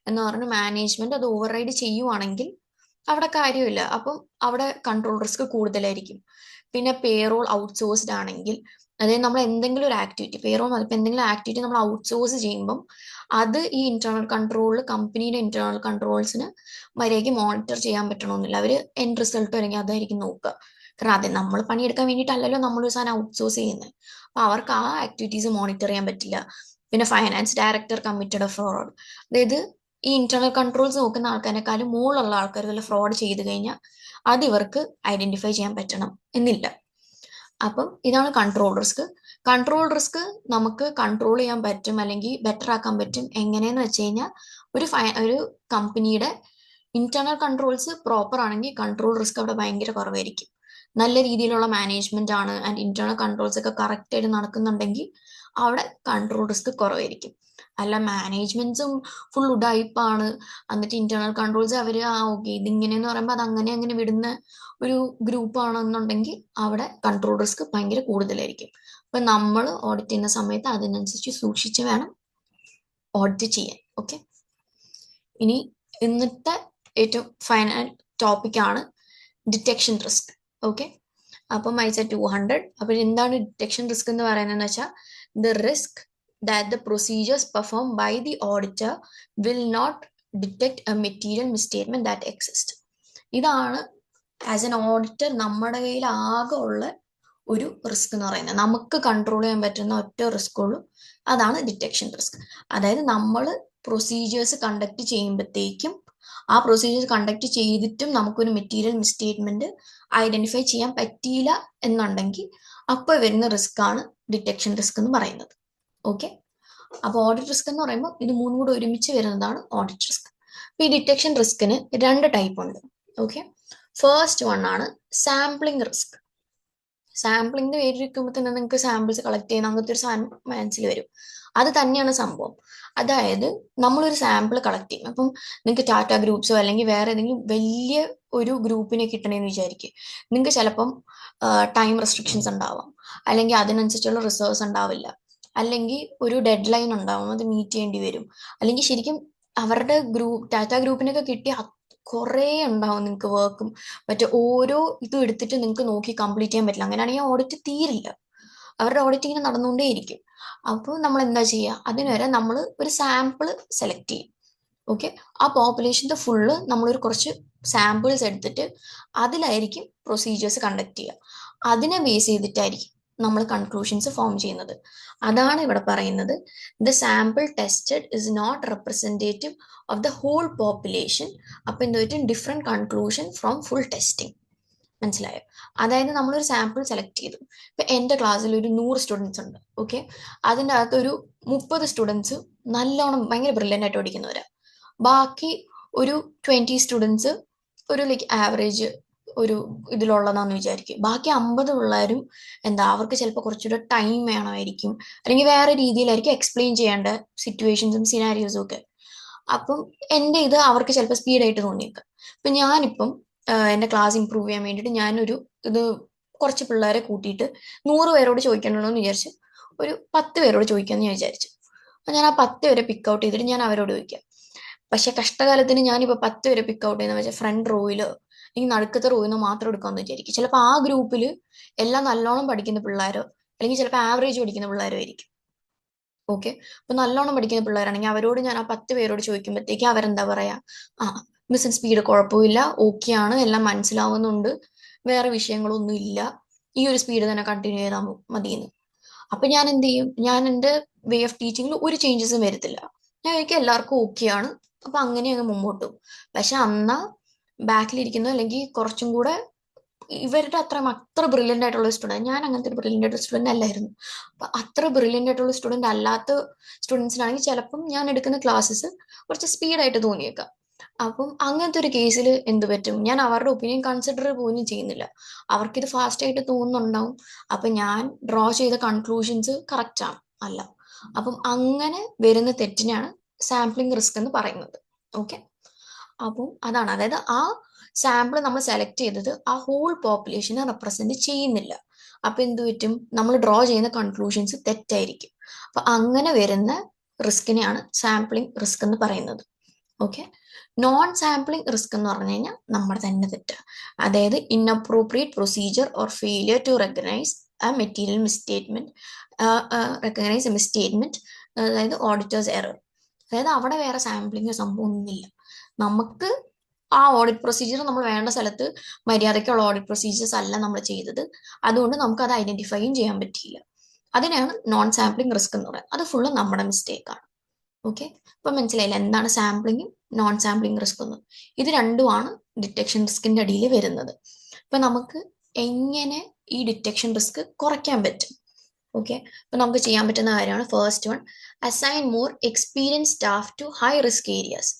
Speaker 1: എന്ന് പറഞ്ഞ് മാനേജ്മെന്റ് അത് ഓവർ റൈഡ് ചെയ്യുവാണെങ്കിൽ അവിടെ കാര്യമില്ല, അപ്പം അവിടെ കൺട്രോൾ റിസ്ക് കൂടുതലായിരിക്കും. പിന്നെ പേറോൾ ഔട്ട്സോഴ്സ്ഡ് ആണെങ്കിൽ, അതായത് നമ്മൾ എന്തെങ്കിലും ഒരു ആക്ടിവിറ്റി, പേറോൾ ഇപ്പം എന്തെങ്കിലും ആക്ടിവിറ്റി നമ്മൾ ഔട്ട്സോഴ്സ് ചെയ്യുമ്പം അത് ഈ ഇന്റേണൽ കൺട്രോളിൽ കമ്പനിയുടെ ഇന്റേണൽ കൺട്രോൾസിന് മര്യാദയ്ക്ക് മോണിറ്റർ ചെയ്യാൻ പറ്റണമെന്നില്ല. അവർ എൻഡ് റിസൾട്ട് അല്ലെങ്കിൽ അതായിരിക്കും നോക്കുക. കാരണം അതെ നമ്മൾ പണിയെടുക്കാൻ വേണ്ടിയിട്ടല്ലല്ലോ നമ്മളൊരു സാധനം ഔട്ട്സോഴ്സ് ചെയ്യുന്നത്, അപ്പൊ അവർക്ക് ആ ആക്ടിവിറ്റീസ് മോണിറ്റർ ചെയ്യാൻ പറ്റില്ല. പിന്നെ ഫൈനാൻസ് ഡയറക്ടർ കമ്മിറ്റഡ് ഫ്രോഡ്, അതായത് ഈ ഇന്റേണൽ കൺട്രോൾസ് നോക്കുന്ന ആൾക്കാരെക്കാളും മുകളിലുള്ള ആൾക്കാർ വല്ല ഫ്രോഡ് ചെയ്ത് കഴിഞ്ഞാൽ അത് ഇവർക്ക് ഐഡന്റിഫൈ ചെയ്യാൻ പറ്റണം എന്നില്ല. അപ്പം ഇതാണ് കൺട്രോൾ റിസ്ക്. കൺട്രോൾ റിസ്ക് നമുക്ക് കൺട്രോൾ ചെയ്യാൻ പറ്റും അല്ലെങ്കിൽ ബെറ്റർ ആക്കാൻ പറ്റും എങ്ങനെയെന്ന് വെച്ച് കഴിഞ്ഞാൽ ഒരു കമ്പനിയുടെ ഇന്റേണൽ കൺട്രോൾസ് പ്രോപ്പർ ആണെങ്കിൽ കൺട്രോൾ റിസ്ക് അവിടെ ഭയങ്കര കുറവായിരിക്കും. നല്ല രീതിയിലുള്ള മാനേജ്മെന്റ് ആണ് ആൻഡ് ഇന്റേണൽ കൺട്രോൾസ് ഒക്കെ കറക്റ്റ് ആയിട്ട് നടക്കുന്നുണ്ടെങ്കിൽ അവിടെ കൺട്രോൾ റിസ്ക് കുറവായിരിക്കും. അല്ല മാനേജ്മെന്റ്സും ഫുൾ ഉഡായിപ്പാണ്, എന്നിട്ട് ഇന്റേണൽ കൺട്രോൾസ് അവര് ഓക്കെ ഇതിങ്ങനെയെന്ന് പറയുമ്പോൾ അത് അങ്ങനെ അങ്ങനെ വിടുന്ന ഒരു ഗ്രൂപ്പ് ആണെന്നുണ്ടെങ്കിൽ അവിടെ കൺട്രോൾ റിസ്ക് ഭയങ്കര കൂടുതലായിരിക്കും. അപ്പൊ നമ്മൾ ഓഡിറ്റ് ചെയ്യുന്ന സമയത്ത് അതിനനുസരിച്ച് സൂക്ഷിച്ച് വേണം ഓഡിറ്റ് ചെയ്യാൻ. ഓക്കെ, ഇനി ഇന്നത്തെ ഏറ്റവും ഫൈനൽ ടോപ്പിക്കാണ് ഡിറ്റക്ഷൻ റിസ്ക്. ഓക്കെ, അപ്പം ISA 200. അപ്പൊ എന്താണ് ഡിറ്റക്ഷൻ റിസ്ക് എന്ന് പറയുന്നതെന്ന് വെച്ചാൽ the risk that the procedures performed by the auditor will not detect a material misstatement that exists. ഇതാണ് ആസ് എൻ ഓഡിറ്റർ നമ്മുടെ കയ്യിൽ ആകെ ഉള്ള ഒരു റിസ്ക് എന്ന് പറയുന്നത്. നമുക്ക് കൺട്രോൾ ചെയ്യാൻ പറ്റുന്ന ഒറ്റ റിസ്ക് ഉള്ളൂ, അതാണ് ഡിറ്റക്ഷൻ റിസ്ക്. അതായത് നമ്മൾ പ്രൊസീജിയേഴ്സ് കണ്ടക്ട് ചെയ്യുമ്പോഴത്തേക്കും ആ പ്രൊസീജിയേഴ്സ് കണ്ടക്ട് ചെയ്തിട്ടും നമുക്കൊരു മെറ്റീരിയൽ മിസ്റ്റേറ്റ്മെന്റ് ഐഡന്റിഫൈ ചെയ്യാൻ പറ്റിയില്ല എന്നുണ്ടെങ്കിൽ അപ്പോൾ വരുന്ന റിസ്ക് ആണ് ഡിറ്റക്ഷൻ റിസ്ക് എന്ന് പറയുന്നത്. ഓക്കെ, അപ്പൊ ഓഡിറ്റ് റിസ്ക് എന്ന് പറയുമ്പോൾ ഇത് മൂന്നും കൂടെ ഒരുമിച്ച് വരുന്നതാണ് ഓഡിറ്റ് റിസ്ക്. അപ്പൊ ഈ ഡിറ്റക്ഷൻ റിസ്കിന് രണ്ട് ടൈപ്പ് ഉണ്ട്. ഓക്കെ, ഫസ്റ്റ് വൺ ആണ് സാമ്പിളിംഗ് റിസ്ക്. സാമ്പിളിന്റെ പേര് ഇരിക്കുമ്പോൾ തന്നെ നിങ്ങൾക്ക് സാമ്പിൾസ് കളക്ട് ചെയ്യുന്ന അങ്ങനത്തെ ഒരു സാധനം മനസ്സിൽ വരും. അത് തന്നെയാണ് സംഭവം. അതായത് നമ്മളൊരു സാമ്പിൾ കളക്ട് ചെയ്യും. അപ്പം നിങ്ങൾക്ക് ടാറ്റ ഗ്രൂപ്പ്സോ അല്ലെങ്കിൽ വേറെ ഏതെങ്കിലും വലിയ ഒരു ഗ്രൂപ്പിനെ കിട്ടണമെന്ന് വിചാരിക്കും. നിങ്ങൾക്ക് ചിലപ്പം ടൈം റെസ്ട്രിക്ഷൻസ് ഉണ്ടാവാം, അല്ലെങ്കിൽ അതിനനുസരിച്ചുള്ള റിസോഴ്സ് ഉണ്ടാവില്ല, അല്ലെങ്കിൽ ഒരു ഡെഡ് ലൈൻ ഉണ്ടാവും, അത് മീറ്റ് ചെയ്യേണ്ടി വരും. അല്ലെങ്കിൽ ശരിക്കും അവരുടെ ടാറ്റ ഗ്രൂപ്പിനൊക്കെ കിട്ടിയ കുറേ ഉണ്ടാവും നിങ്ങൾക്ക് വർക്കും. മറ്റേ ഓരോ ഇതും എടുത്തിട്ട് നിങ്ങൾക്ക് നോക്കി കംപ്ലീറ്റ് ചെയ്യാൻ പറ്റില്ല. അങ്ങനെയാണെങ്കിൽ ഓഡിറ്റ് തീരില്ല. അവരുടെ ഓഡിറ്റ് ഇങ്ങനെ നടന്നുകൊണ്ടേയിരിക്കും. അപ്പോൾ നമ്മൾ എന്താ ചെയ്യുക, അതിനുവരെ നമ്മൾ ഒരു സാമ്പിൾ സെലക്ട് ചെയ്യും. ഓക്കെ, ആ പോപ്പുലേഷൻ്റെ ഫുള്ള് നമ്മളൊരു കുറച്ച് സാമ്പിൾസ് എടുത്തിട്ട് അതിലായിരിക്കും പ്രൊസീജിയേഴ്സ് കണ്ടക്ട് ചെയ്യുക. അതിനെ ബേസ് ചെയ്തിട്ടായിരിക്കും നമ്മൾ കൺക്ലൂഷൻസ് ഫോം ചെയ്യുന്നത്. അതാണ് ഇവിടെ പറയുന്നത്, the sample tested is not representative of the whole population. അപ്പം എന്ത് പറ്റും, different conclusion from full testing. മനസ്സിലായോ? അതായത് നമ്മളൊരു സാമ്പിൾ സെലക്ട് ചെയ്തു. ഇപ്പം എൻ്റെ ക്ലാസ്സിൽ ഒരു 100 സ്റ്റുഡൻസ് ഉണ്ട്. ഓക്കെ, അതിൻ്റെ അകത്ത് ഒരു 30 സ്റ്റുഡൻസ് നല്ലോണം ഭയങ്കര ബ്രില്യൻ്റ് ആയിട്ട് പഠിക്കുന്നവരാ. ബാക്കി ഒരു 20 സ്റ്റുഡൻസ് ഒരു ലൈക്ക് ആവറേജ് ഒരു ഇതിലുള്ളതാന്ന് വിചാരിക്കും. ബാക്കി 50 പിള്ളേരും എന്താ, അവർക്ക് ചിലപ്പോൾ കുറച്ചുകൂടെ ടൈം വേണമായിരിക്കും, അല്ലെങ്കിൽ വേറെ രീതിയിലായിരിക്കും എക്സ്പ്ലെയിൻ ചെയ്യേണ്ട സിറ്റുവേഷൻസും സിനാരിയോസും ഒക്കെ. അപ്പം എൻ്റെ ഇത് അവർക്ക് ചിലപ്പോൾ സ്പീഡായിട്ട് തോന്നിയേക്കാം. ഇപ്പം ഞാനിപ്പം എൻ്റെ ക്ലാസ് ഇമ്പ്രൂവ് ചെയ്യാൻ വേണ്ടിയിട്ട് ഞാനൊരു ഇത് കുറച്ച് പിള്ളേരെ കൂട്ടിയിട്ട് 100 പേരോട് ചോദിക്കണമല്ലോ എന്ന് വിചാരിച്ച് ഒരു 10 പേരോട് ചോദിക്കാമെന്ന് ഞാൻ വിചാരിച്ചു. അപ്പം ഞാൻ ആ 10 പേരെ പിക്ക് ഔട്ട് ചെയ്തിട്ട് ഞാൻ അവരോട് ചോദിക്കാം. പക്ഷെ കഷ്ടകാലത്തിന് ഞാനിപ്പോൾ 10 പേരെ പിക്ക് ഔട്ട് ചെയ്യുന്ന വെച്ചാൽ ഫ്രണ്ട് റോയിലോ അല്ലെങ്കിൽ നടുക്കത്തെ റോയിന്നോ മാത്രം എടുക്കാമെന്ന് വിചാരിക്കും. ചിലപ്പോൾ ആ ഗ്രൂപ്പിൽ എല്ലാം നല്ലോണം പഠിക്കുന്ന പിള്ളേരോ അല്ലെങ്കിൽ ചിലപ്പോൾ ആവറേജ് പഠിക്കുന്ന പിള്ളേരോ ആയിരിക്കും. ഓക്കെ, അപ്പൊ നല്ലോണം പഠിക്കുന്ന പിള്ളേരാണെങ്കിൽ അവരോട് ഞാൻ ആ 10 പേരോട് ചോദിക്കുമ്പോഴത്തേക്ക് അവരെന്താ പറയാ, ആ മിസ്സിന് സ്പീഡ് കുഴപ്പമില്ല, ഓക്കെ ആണ്, എല്ലാം മനസ്സിലാവുന്നുണ്ട്, വേറെ വിഷയങ്ങളൊന്നും ഇല്ല, ഈ ഒരു സ്പീഡ് തന്നെ കണ്ടിന്യൂ ചെയ്താൽ മതിയെന്ന്. അപ്പൊ ഞാൻ എന്ത് ചെയ്യും, ഞാൻ എൻ്റെ വേ ഓഫ് ടീച്ചിങ്ങിൽ ഒരു ചേഞ്ചസും വരത്തില്ല. ഞാൻ എനിക്ക് എല്ലാവർക്കും ഓക്കെ ആണ്, അപ്പൊ അങ്ങനെ അങ്ങ് മുമ്പോട്ട് പോകും. പക്ഷെ അന്നാ ബാക്കിലിരിക്കുന്ന അല്ലെങ്കിൽ കുറച്ചും കൂടെ ഇവരുടെ അത്ര ബ്രില്യൻ്റ് ആയിട്ടുള്ള സ്റ്റുഡൻറ്, ഞാൻ അങ്ങനത്തെ ഒരു ബ്രില്യൻ്റ് ആയിട്ടുള്ള സ്റ്റുഡൻറ് അല്ലായിരുന്നു. അപ്പൊ അത്ര ബ്രില്യൻ്റ് ആയിട്ടുള്ള സ്റ്റുഡൻറ് അല്ലാത്ത സ്റ്റുഡൻസിനാണെങ്കിൽ ചിലപ്പം ഞാൻ എടുക്കുന്ന ക്ലാസ്സസ് കുറച്ച് സ്പീഡായിട്ട് തോന്നിയേക്കാം. അപ്പം അങ്ങനത്തെ ഒരു കേസിൽ എന്ത് പറ്റും, ഞാൻ അവരുടെ ഒപ്പീനിയൻ കൺസിഡർ പോലും ചെയ്യുന്നില്ല. അവർക്കിത് ഫാസ്റ്റ് ആയിട്ട് തോന്നുന്നുണ്ടാവും. അപ്പം ഞാൻ ഡ്രോ ചെയ്ത കൺക്ലൂഷൻസ് കറക്റ്റ് ആണ് അല്ല. അപ്പം അങ്ങനെ വരുന്ന തെറ്റിനെയാണ് സാമ്പിളിംഗ് റിസ്ക് എന്ന് പറയുന്നത്. ഓക്കെ, അപ്പം അതാണ്, അതായത് ആ സാമ്പിൾ നമ്മൾ സെലക്ട് ചെയ്തത് ആ ഹോൾ പോപ്പുലേഷനെ റെപ്രസെന്റ് ചെയ്യുന്നില്ല. അപ്പൊ എന്ത് പറ്റും, നമ്മൾ ഡ്രോ ചെയ്യുന്ന കൺക്ലൂഷൻസ് തെറ്റായിരിക്കും. അപ്പൊ അങ്ങനെ വരുന്ന റിസ്കിനെയാണ് സാമ്പിളിംഗ് റിസ്ക് എന്ന് പറയുന്നത്. ഓക്കെ, നോൺ സാമ്പിളിംഗ് റിസ്ക് എന്ന് പറഞ്ഞു കഴിഞ്ഞാൽ നമ്മുടെ തന്നെ തെറ്റ്. അതായത് inappropriate procedure or failure to recognise a material misstatement, recognise a misstatement, അതായത് ഓഡിറ്റേഴ്സ് എറർ. അതായത് അവിടെ വേറെ സാമ്പിളിംഗ് സംഭവം ഒന്നുമില്ല. നമുക്ക് ആ ഓഡിറ്റ് പ്രൊസീജിയർ നമ്മൾ വേണ്ട സ്ഥലത്ത് മര്യാദയ്ക്കുള്ള ഓഡിറ്റ് പ്രൊസീജിയേഴ്സ് അല്ല നമ്മൾ ചെയ്തത്. അതുകൊണ്ട് നമുക്ക് അത് ഐഡന്റിഫൈയും ചെയ്യാൻ പറ്റിയില്ല. അതിനാണ് നോൺ സാമ്പിളിംഗ് റിസ്ക് എന്ന് പറയുന്നത്. അത് ഫുള്ള് നമ്മുടെ മിസ്റ്റേക്ക് ആണ്. ഓക്കെ, ഇപ്പൊ മനസ്സിലായില്ല എന്താണ് സാമ്പിളിങ്ങും നോൺ സാമ്പിളിംഗ് റിസ്ക് എന്നും. ഇത് രണ്ടുമാണ് ഡിറ്റക്ഷൻ റിസ്കിന്റെ അടിയിൽ വരുന്നത്. ഇപ്പൊ നമുക്ക് എങ്ങനെ ഈ ഡിറ്റക്ഷൻ റിസ്ക് കുറയ്ക്കാൻ പറ്റും? ഓക്കെ, അപ്പൊ നമുക്ക് ചെയ്യാൻ പറ്റുന്ന കാര്യമാണ് first one, assign more experience staff to high risk areas.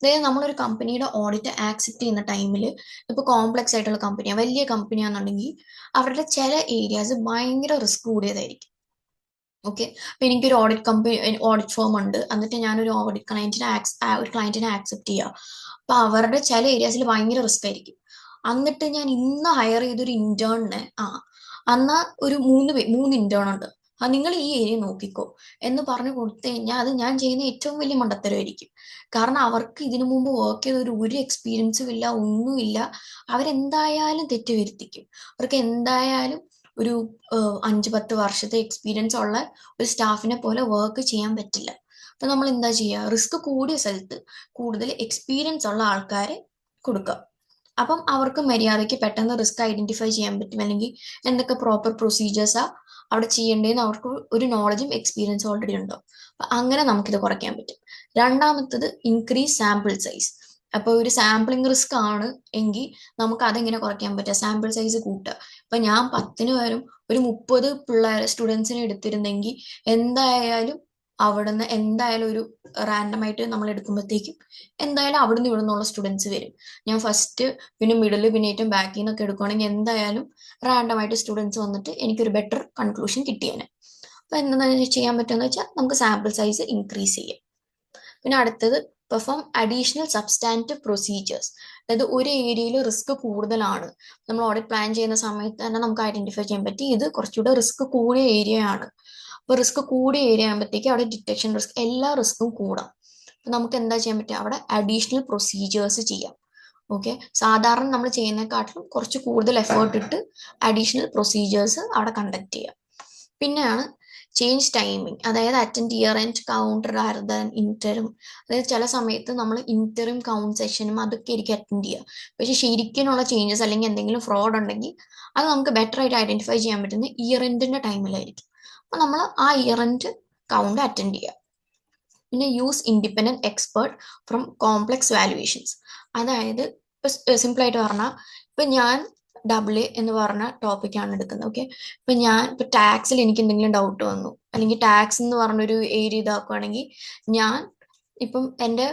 Speaker 1: അതായത് നമ്മളൊരു കമ്പനിയുടെ ഓഡിറ്റ് ആക്സെപ്റ്റ് ചെയ്യുന്ന ടൈമിൽ, ഇപ്പൊ കോംപ്ലക്സ് ആയിട്ടുള്ള കമ്പനിയാണ്, വലിയ കമ്പനിയാണെന്നുണ്ടെങ്കിൽ അവരുടെ ചില ഏരിയാസ് ഭയങ്കര റിസ്ക് കൂടിയതായിരിക്കും. ഓക്കെ, അപ്പൊ എനിക്കൊരു ഓഡിറ്റ് ഫേം ഉണ്ട്, എന്നിട്ട് ഞാനൊരു ഓഡിറ്റ് ക്ലയന്റിനെ ആക്സെപ്റ്റ് ചെയ്യുക. അപ്പൊ അവരുടെ ചില ഏരിയാസിൽ ഭയങ്കര റിസ്ക് ആയിരിക്കും. എന്നിട്ട് ഞാൻ ഇന്ന് ഹയർ ചെയ്തൊരു ഇന്റേണിനെ അന്നാ ഒരു മൂന്ന് ഇന്റേൺ ഉണ്ട്, നിങ്ങൾ ഈ ഏരിയ നോക്കിക്കോ എന്ന് പറഞ്ഞു കൊടുത്തു കഴിഞ്ഞാൽ അത് ഞാൻ ചെയ്യുന്ന ഏറ്റവും വലിയ മണ്ടത്തരമായിരിക്കും. കാരണം അവർക്ക് ഇതിനു മുമ്പ് വർക്ക് ചെയ്ത ഒരു എക്സ്പീരിയൻസും ഇല്ല, ഒന്നുമില്ല. അവരെന്തായാലും തെറ്റ് വരുത്തിക്കും. അവർക്ക് എന്തായാലും ഒരു 5-10 വർഷത്തെ എക്സ്പീരിയൻസ് ഉള്ള ഒരു സ്റ്റാഫിനെ പോലെ വർക്ക് ചെയ്യാൻ പറ്റില്ല. അപ്പൊ നമ്മൾ എന്താ ചെയ്യുക, റിസ്ക് കൂടിയ സ്ഥലത്ത് കൂടുതൽ എക്സ്പീരിയൻസ് ഉള്ള ആൾക്കാരെ കൊടുക്കുക. അപ്പം അവർക്ക് മര്യാദയ്ക്ക് പെട്ടെന്ന് റിസ്ക് ഐഡന്റിഫൈ ചെയ്യാൻ പറ്റും, അല്ലെങ്കിൽ എന്തൊക്കെ പ്രോപ്പർ പ്രൊസീജിയേഴ്സാ അവിടെ ചെയ്യേണ്ടതെന്ന് അവർക്ക് ഒരു നോളജും എക്സ്പീരിയൻസും ഓൾറെഡി ഉണ്ടാവും. അപ്പൊ അങ്ങനെ നമുക്കിത് കുറയ്ക്കാൻ പറ്റും. രണ്ടാമത്തത്, ഇൻക്രീസ് സാമ്പിൾ സൈസ്. അപ്പൊ ഒരു സാമ്പിളിംഗ് റിസ്ക് ആണ് എങ്കിൽ നമുക്ക് അതെങ്ങനെ കുറയ്ക്കാൻ പറ്റുക, സാമ്പിൾ സൈസ് കൂട്ടുക. ഇപ്പൊ ഞാൻ 10 പകരം ഒരു 30 സ്റ്റുഡൻസിനെ എടുത്തിരുന്നെങ്കിൽ എന്തായാലും അവിടുന്ന് എന്തായാലും ഒരു റാൻഡമായിട്ട് നമ്മൾ എടുക്കുമ്പോഴത്തേക്കും എന്തായാലും അവിടുന്ന് ഇവിടുന്നുള്ള സ്റ്റുഡൻസ് വരും. ഞാൻ ഫസ്റ്റ് പിന്നെ മിഡിൽ പിന്നെ ഏറ്റവും ബാക്കിൽ നിന്നൊക്കെ എടുക്കുകയാണെങ്കിൽ എന്തായാലും റാൻഡമായിട്ട് സ്റ്റുഡൻസ് വന്നിട്ട് എനിക്കൊരു ബെറ്റർ കൺക്ലൂഷൻ കിട്ടിയേനെ. അപ്പൊ എന്താണെന്ന് ചെയ്യാൻ പറ്റുമെന്ന് വെച്ചാൽ നമുക്ക് സാമ്പിൾ സൈസ് ഇൻക്രീസ് ചെയ്യാം. പിന്നെ അടുത്തത് പെർഫോം അഡീഷണൽ സബ്സ്റ്റാൻറ്റീവ് പ്രൊസീജിയേഴ്സ്. അതായത് ഒരു ഏരിയയിൽ റിസ്ക് കൂടുതലാണ്, നമ്മൾ ഓഡിറ്റ് പ്ലാൻ ചെയ്യുന്ന സമയത്ത് തന്നെ നമുക്ക് ഐഡന്റിഫൈ ചെയ്യാൻ പറ്റി ഇത് കുറച്ചുകൂടെ റിസ്ക് കൂടിയ ഏരിയ ആണ്. അപ്പൊ റിസ്ക് കൂടിയ ഏരിയ ആകുമ്പോഴത്തേക്ക് അവിടെ ഡിറ്റക്ഷൻ റിസ്ക് എല്ലാ റിസ്ക്കും കൂടാം. അപ്പൊ നമുക്ക് എന്താ ചെയ്യാൻ പറ്റുക, അവിടെ അഡീഷണൽ പ്രൊസീജിയേഴ്സ് ചെയ്യാം. ഓക്കെ, സാധാരണ നമ്മൾ ചെയ്യുന്നതിനെക്കാട്ടിലും കുറച്ച് കൂടുതൽ എഫേർട്ട് ഇട്ട് അഡീഷണൽ പ്രൊസീജിയേഴ്സ് അവിടെ കണ്ടക്ട് ചെയ്യാം. പിന്നെയാണ് ചേഞ്ച് ടൈമിങ്, അതായത് attend year and counter rather than ഇന്ററും. അതായത് ചില സമയത്ത് നമ്മൾ ഇന്ററും കൗണ്ട് സെഷനും അതൊക്കെ ആയിരിക്കും അറ്റൻഡ് ചെയ്യുക. പക്ഷെ ശരിക്കുമുള്ള ചേഞ്ചസ് അല്ലെങ്കിൽ എന്തെങ്കിലും ഫ്രോഡ് ഉണ്ടെങ്കിൽ അത് നമുക്ക് ബെറ്റർ ആയിട്ട് ഐഡന്റിഫൈ ചെയ്യാൻ പറ്റുന്ന ഇയർ എൻഡിന്റെ ടൈമിലായിരിക്കും. അപ്പൊ നമ്മൾ ആ ഇയർ എൻഡ് കൗണ്ട് അറ്റൻഡ് ചെയ്യുക. പിന്നെ use independent expert from complex valuations. അതായത് ഇപ്പൊ സിമ്പിൾ ആയിട്ട് പറഞ്ഞാൽ ഇപ്പൊ ഞാൻ ഡബിൾ എ എന്ന് പറഞ്ഞ ടോപ്പിക്കാണ് എടുക്കുന്നത്. ഓക്കെ, ഇപ്പൊ ടാക്സിൽ എനിക്ക് എന്തെങ്കിലും ഡൗട്ട് വന്നു, അല്ലെങ്കിൽ ടാക്സ് എന്ന് പറഞ്ഞൊരു ഏരിയ ഇതാക്കുകയാണെങ്കിൽ ഞാൻ ഇപ്പം എൻ്റെ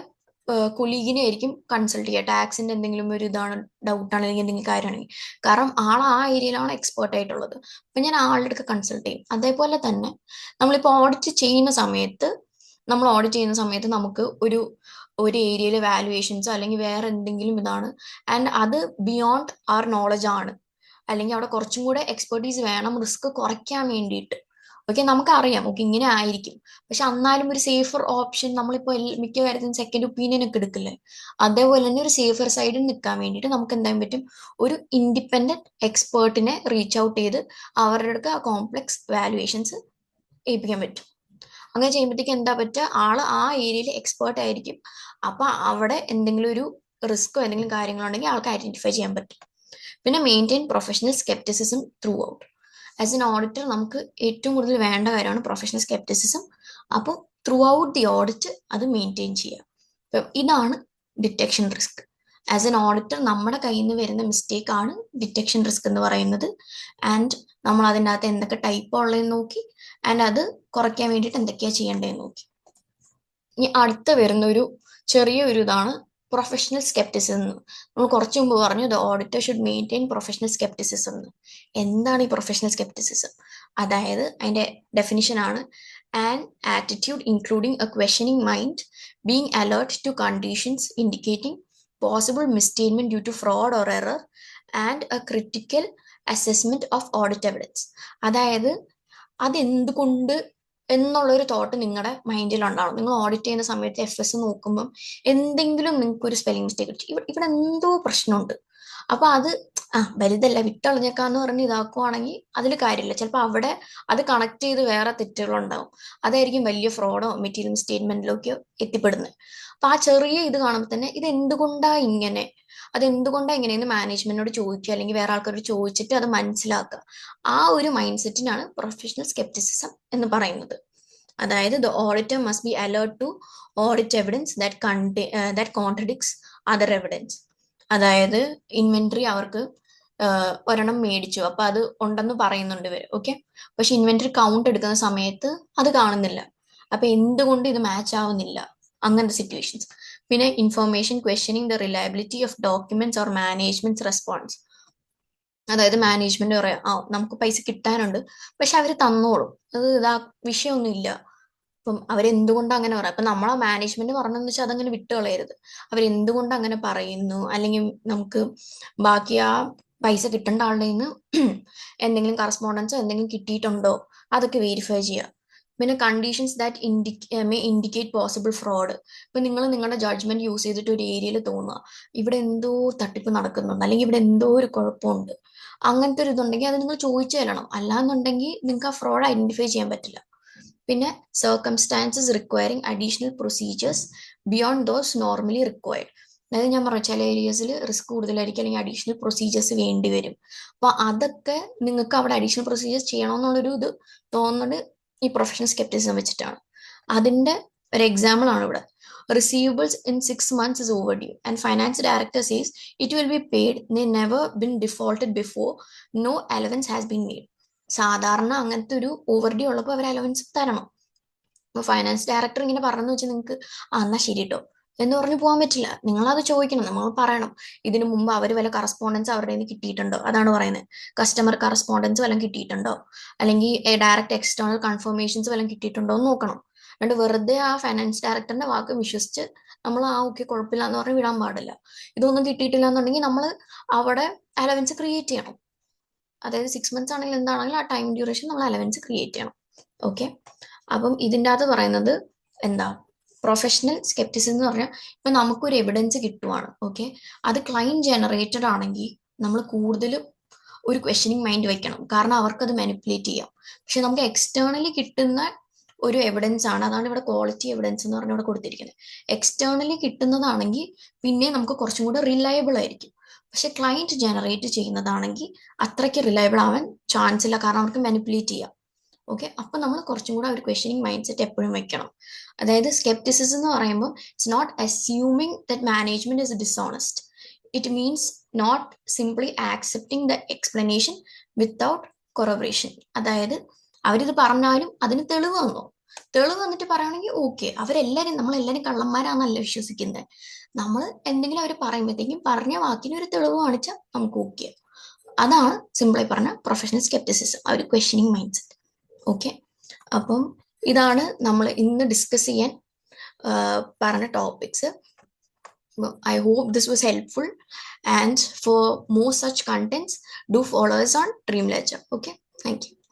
Speaker 1: കൊലീഗിനെ ആയിരിക്കും കൺസൾട്ട് ചെയ്യുക. ടാക്സിന്റെ എന്തെങ്കിലും ഒരു ഇതാണ് ഡൗട്ടാണ് അല്ലെങ്കിൽ എന്തെങ്കിലും കാര്യമാണെങ്കിൽ, കാരണം ആൾ ആ ഏരിയയിലാണ് എക്സ്പേർട്ട് ആയിട്ടുള്ളത്. അപ്പൊ ഞാൻ ആളുടെ അടുത്ത് കൺസൾട്ട് ചെയ്യും. അതേപോലെ തന്നെ നമ്മളിപ്പോൾ ഓഡിറ്റ് ചെയ്യുന്ന സമയത്ത് നമുക്ക് ഒരു ഏരിയയിലെ വാലുവേഷൻസ് അല്ലെങ്കിൽ വേറെ എന്തെങ്കിലും ഇതാണ്, ആൻഡ് അത് ബിയോണ്ട് അവർ നോളജ് ആണ്, അല്ലെങ്കിൽ അവിടെ കുറച്ചും കൂടെ എക്സ്പെർട്ടീസ് വേണം റിസ്ക് കുറയ്ക്കാൻ വേണ്ടിയിട്ട്. ഓക്കെ, നമുക്കറിയാം ഓക്കെ ഇങ്ങനെ ആയിരിക്കും, പക്ഷെ എന്നാലും ഒരു സേഫർ ഓപ്ഷൻ നമ്മളിപ്പോൾ മിക്ക കാര്യത്തിലും സെക്കൻഡ് ഒപ്പീനിയൻ ഒക്കെ എടുക്കില്ലേ, അതേപോലെ തന്നെ ഒരു സേഫർ സൈഡിൽ നിൽക്കാൻ വേണ്ടിയിട്ട് നമുക്ക് എന്തായാലും പറ്റും, ഒരു ഇൻഡിപെൻഡന്റ് എക്സ്പേർട്ടിനെ റീച്ച് ഔട്ട് ചെയ്ത് അവരുടെ അടുത്ത് ആ കോംപ്ലക്സ് വാലുവേഷൻസ് ഏൽപ്പിക്കാൻ പറ്റും. അങ്ങനെ ചെയ്യുമ്പോഴത്തേക്ക് എന്താ പറ്റുക, ആള് ആ ഏരിയയിൽ എക്സ്പേർട്ട് ആയിരിക്കും. അപ്പൊ അവിടെ എന്തെങ്കിലും ഒരു റിസ്ക്കോ എന്തെങ്കിലും കാര്യങ്ങളുണ്ടെങ്കിൽ ആൾക്ക് ഐഡന്റിഫൈ ചെയ്യാൻ പറ്റും. പിന്നെ maintain professional scepticism through out. As an auditor നമുക്ക് ഏറ്റവും കൂടുതൽ വേണ്ട കാര്യമാണ് പ്രൊഫഷണൽ സ്കെപ്റ്റിസിസം. അപ്പോൾ ത്രൂ ഔട്ട് ദി ഓഡിറ്റ് അത് മെയിൻറ്റെയിൻ ചെയ്യുക. ഇപ്പം ഇതാണ് detection risk. As an auditor നമ്മുടെ കയ്യിൽ നിന്ന് വരുന്ന മിസ്റ്റേക്ക് ആണ് ഡിറ്റക്ഷൻ റിസ്ക് എന്ന് പറയുന്നത്. ആൻഡ് നമ്മൾ അതിൻ്റെ അകത്ത് എന്തൊക്കെ ടൈപ്പ് ഉള്ളതെന്ന് നോക്കി, ആൻഡ് അത് കുറയ്ക്കാൻ വേണ്ടിയിട്ട് എന്തൊക്കെയാണ് ചെയ്യേണ്ടതെന്ന് നോക്കി. ഇനി അടുത്ത വരുന്ന ഒരു ചെറിയൊരു ഇതാണ് പ്രൊഫഷണൽ സ്കെപ്റ്റിസിസം. നമ്മൾ കുറച്ചു മുമ്പ് പറഞ്ഞു the auditor should maintain professional scepticism എന്ന്. എന്താണ് ഈ പ്രൊഫഷണൽ സ്കെപ്റ്റിസിസം? അതായത് അതിന്റെ ഡെഫിനിഷൻ ആണ് an attitude including a questioning mind, being alert to conditions indicating possible misstatement due to fraud or error, and a critical assessment of audit evidence. അതായത് അതെന്തുകൊണ്ട് എന്നുള്ളൊരു thought നിങ്ങളുടെ മൈൻഡിൽ ഉണ്ടാവും. നിങ്ങൾ ഓഡിറ്റ് ചെയ്യുന്ന സമയത്ത് FS നോക്കുമ്പം എന്തെങ്കിലും നിങ്ങൾക്ക് ഒരു സ്പെല്ലിംഗ് മിസ്റ്റേക്ക് കിട്ടി, ഇവിടെ എന്തോ പ്രശ്നമുണ്ട്. അപ്പൊ അത് വലുതല്ല വിട്ടളഞ്ഞേക്കാന്ന് പറഞ്ഞ് ഇതാക്കുവാണെങ്കിൽ അതിൽ കാര്യമില്ല. ചിലപ്പോൾ അവിടെ അത് കണക്ട് ചെയ്ത് വേറെ തെറ്റുകളുണ്ടാവും. അതായിരിക്കും വലിയ ഫ്രോഡോ മെറ്റീരിയൽ സ്റ്റേറ്റ്മെന്റിലോ ഒക്കെ എത്തിപ്പെടുന്നത്. അപ്പൊ ആ ചെറിയ ഇത് കാണുമ്പോൾ തന്നെ ഇത് എന്തുകൊണ്ടാ ഇങ്ങനെ, അതെന്തുകൊണ്ടാണ് ഇങ്ങനെയെന്ന് മാനേജ്മെന്റിനോട് ചോദിക്കുക, അല്ലെങ്കിൽ വേറെ ആൾക്കാരോട് ചോദിച്ചിട്ട് അത് മനസ്സിലാക്കുക. ആ ഒരു മൈൻഡ് സെറ്റിനാണ് പ്രൊഫഷണൽ സ്കെപ്റ്റിസിസം എന്ന് പറയുന്നത്. അതായത് the auditor must be alert to audit evidence that contradicts other evidence. അതായത് ഇൻവെന്ററി അവർക്ക് ഒരെണ്ണം മേടിച്ചു, അപ്പൊ അത് ഉണ്ടെന്ന് പറയുന്നുണ്ട് ഇവർ. ഓക്കെ, പക്ഷെ ഇൻവെന്ററി കൗണ്ട് എടുക്കുന്ന സമയത്ത് അത് കാണുന്നില്ല. അപ്പൊ എന്തുകൊണ്ട് ഇത് മാച്ച് ആവുന്നില്ല, അങ്ങനത്തെ സിറ്റുവേഷൻസ്. പിന്നെ information questioning the reliability of documents or management response. അതായത് മാനേജ്മെന്റ് പറയാം നമുക്ക് പൈസ കിട്ടാനുണ്ട്, പക്ഷെ അവര് തന്നോളും, അത് വിഷയമൊന്നുമില്ല. അപ്പം അവരെന്തുകൊണ്ട് അങ്ങനെ പറയാം, അപ്പൊ നമ്മളെ മാനേജ്മെന്റ് പറഞ്ഞെന്ന് വെച്ചാൽ അതങ്ങനെ വിട്ടുകളയരുത്. അവരെന്തുകൊണ്ട് അങ്ങനെ പറയുന്നു, അല്ലെങ്കിൽ നമുക്ക് ബാക്കി ആ പൈസ കിട്ടേണ്ട ആളുടെ നിന്ന് എന്തെങ്കിലും കറസ്പോണ്ടൻസോ എന്തെങ്കിലും കിട്ടിയിട്ടുണ്ടോ അതൊക്കെ വെരിഫൈ ചെയ്യുക. പിന്നെ conditions that indicate possible fraud. ഇപ്പൊ നിങ്ങൾ നിങ്ങളുടെ ജഡ്ജ്മെന്റ് യൂസ് ചെയ്തിട്ട് ഒരു ഏരിയയിൽ തോന്നുക ഇവിടെ എന്തോ തട്ടിപ്പ് നടക്കുന്നുണ്ട്, അല്ലെങ്കിൽ ഇവിടെ എന്തോ ഒരു കുഴപ്പമുണ്ട്, അങ്ങനത്തെ ഒരു ഇതുണ്ടെങ്കിൽ അത് നിങ്ങൾ ചോദിച്ചു തരണം. അല്ലാന്നുണ്ടെങ്കിൽ നിങ്ങൾക്ക് ആ ഫ്രോഡ് ഐഡന്റിഫൈ ചെയ്യാൻ പറ്റില്ല. പിന്നെ circumstances requiring additional procedures beyond those normally required. അതായത് ഞാൻ പറഞ്ഞു ചില ഏരിയസിൽ റിസ്ക് കൂടുതലായിരിക്കും, അല്ലെങ്കിൽ അഡീഷണൽ പ്രൊസീജിയേഴ്സ് വേണ്ടി വരും. അപ്പൊ അതൊക്കെ നിങ്ങൾക്ക് അവിടെ അഡീഷണൽ പ്രൊസീജിയേഴ്സ് ചെയ്യണമെന്നുള്ളൊരു ഇത് തോന്നുന്നത് ഈ പ്രൊഫഷണൽ സ്കെപ്റ്റിസിസം വെച്ചിട്ടാണ്. അതിന്റെ ഒരു എക്സാമ്പിൾ ആണ് ഇവിടെ. Receivables in 6 months is overdue, and finance director says it will be paid. They never been defaulted before. No allowance has been made. സാധാരണ അങ്ങനത്തെ ഒരു ഓവർ ഡ്യൂ ഉള്ളപ്പോൾ അവർ അലവൻസ് തരണം. ഫൈനാൻസ് ഡയറക്ടർ ഇങ്ങനെ പറഞ്ഞു വെച്ചാൽ നിങ്ങൾക്ക് എന്നാ ശരി കേട്ടോ എന്ന് പറഞ്ഞു പോകാൻ പറ്റില്ല. നിങ്ങളത് ചോദിക്കണം, നമ്മൾ പറയണം ഇതിനു മുമ്പ് അവർ വല്ല കറസ്പോണ്ടൻസ് അവരുടെ കയ്യിൽ നിന്ന് കിട്ടിയിട്ടുണ്ടോ, അതാണ് പറയുന്നത്. കസ്റ്റമർ കറസ്പോണ്ടൻസ് വല്ലതും കിട്ടിയിട്ടുണ്ടോ, അല്ലെങ്കിൽ ഡയറക്റ്റ് എക്സ്റ്റേണൽ കൺഫർമേഷൻസ് വല്ലതും കിട്ടിയിട്ടുണ്ടോ എന്ന് നോക്കണം. അതുകൊണ്ട് വെറുതെ ആ ഫൈനാൻസ് ഡയറക്ടറിന്റെ വാക്ക് വിശ്വസിച്ച് നമ്മൾ ഓക്കെ കുഴപ്പമില്ല എന്ന് പറഞ്ഞ് വിടാൻ പാടില്ല. ഇതൊന്നും കിട്ടിയിട്ടില്ല എന്നുണ്ടെങ്കിൽ നമ്മൾ അവിടെ അലവൻസ് ക്രിയേറ്റ് ചെയ്യണം. അതായത് 6 months ആണെങ്കിൽ എന്താണെങ്കിലും ആ ടൈം ഡ്യൂറേഷൻ നമ്മൾ അലവൻസ് ക്രിയേറ്റ് ചെയ്യണം. ഓക്കെ, അപ്പം ഇതിൻ്റെ അകത്ത് പറയുന്നത് എന്താ, പ്രൊഫഷണൽ സ്കെപ്റ്റിസിസം എന്ന് പറഞ്ഞാൽ ഇപ്പൊ നമുക്കൊരു എവിഡൻസ് കിട്ടുവാണ്, ഓക്കെ, അത് ക്ലൈന്റ് ജനറേറ്റഡ് ആണെങ്കിൽ നമ്മൾ കൂടുതലും ഒരു ക്വസ്റ്റ്യനിങ് മൈൻഡ് വെക്കണം, കാരണം അവർക്കത് മാനിപ്പുലേറ്റ് ചെയ്യാം. പക്ഷെ നമുക്ക് എക്സ്റ്റേണലി കിട്ടുന്ന ഒരു എവിഡൻസ് ആണ്, അതാണ് ഇവിടെ ക്വാളിറ്റി എവിഡൻസ് എന്ന് പറഞ്ഞ് ഇവിടെ കൊടുത്തിരിക്കുന്നത്. എക്സ്റ്റേണലി കിട്ടുന്നതാണെങ്കിൽ പിന്നെ നമുക്ക് കുറച്ചും കൂടെ റിലയബിൾ ആയിരിക്കും. പക്ഷെ ക്ലൈന്റ് ജനറേറ്റ് ചെയ്യുന്നതാണെങ്കിൽ അത്രയ്ക്ക് റിലയബിൾ ആവാൻ ചാൻസ് ഇല്ല, കാരണം അവർക്ക് മാനിപ്പുലേറ്റ് ചെയ്യാം. ഓക്കെ, അപ്പൊ നമ്മൾ കുറച്ചും കൂടെ ഒരു ക്വസ്റ്റ്യനിങ് മൈൻഡ് സെറ്റ് എപ്പോഴും വെക്കണം. അതായത് സ്കെപ്റ്റിസിസം എന്ന് പറയുമ്പോൾ it's not assuming that management is dishonest. It means not simply accepting the explanation without corroboration. അതായത് അവരിത് പറഞ്ഞാലും അതിന് തെളിവ് വന്നോ, തെളിവ് വന്നിട്ട് പറയുകയാണെങ്കിൽ ഓക്കെ, അവരെല്ലാരും നമ്മളെല്ലാരും കള്ളന്മാരാന്നല്ല വിശ്വസിക്കുന്നത്. നമ്മൾ എന്തെങ്കിലും അവർ പറയുമ്പോഴത്തേക്കും പറഞ്ഞ വാക്കിന് ഒരു തെളിവ് കാണിച്ചാൽ നമുക്ക് ഓക്കെ. അതാണ് സിമ്പിളായി പറഞ്ഞ പ്രൊഫഷണൽ സ്കെപ്റ്റിസിസം, ആ ഒരു ക്വസ്റ്റ്യനിങ് മൈൻഡ് സെറ്റ്. ഓക്കെ, അപ്പം ഇതാണ് നമ്മൾ ഇന്ന് ഡിസ്കസ് ചെയ്യാൻ പറഞ്ഞ topics. I hope this was helpful, and for more such contents do follow us on Dream Ledger. Okay, thank you.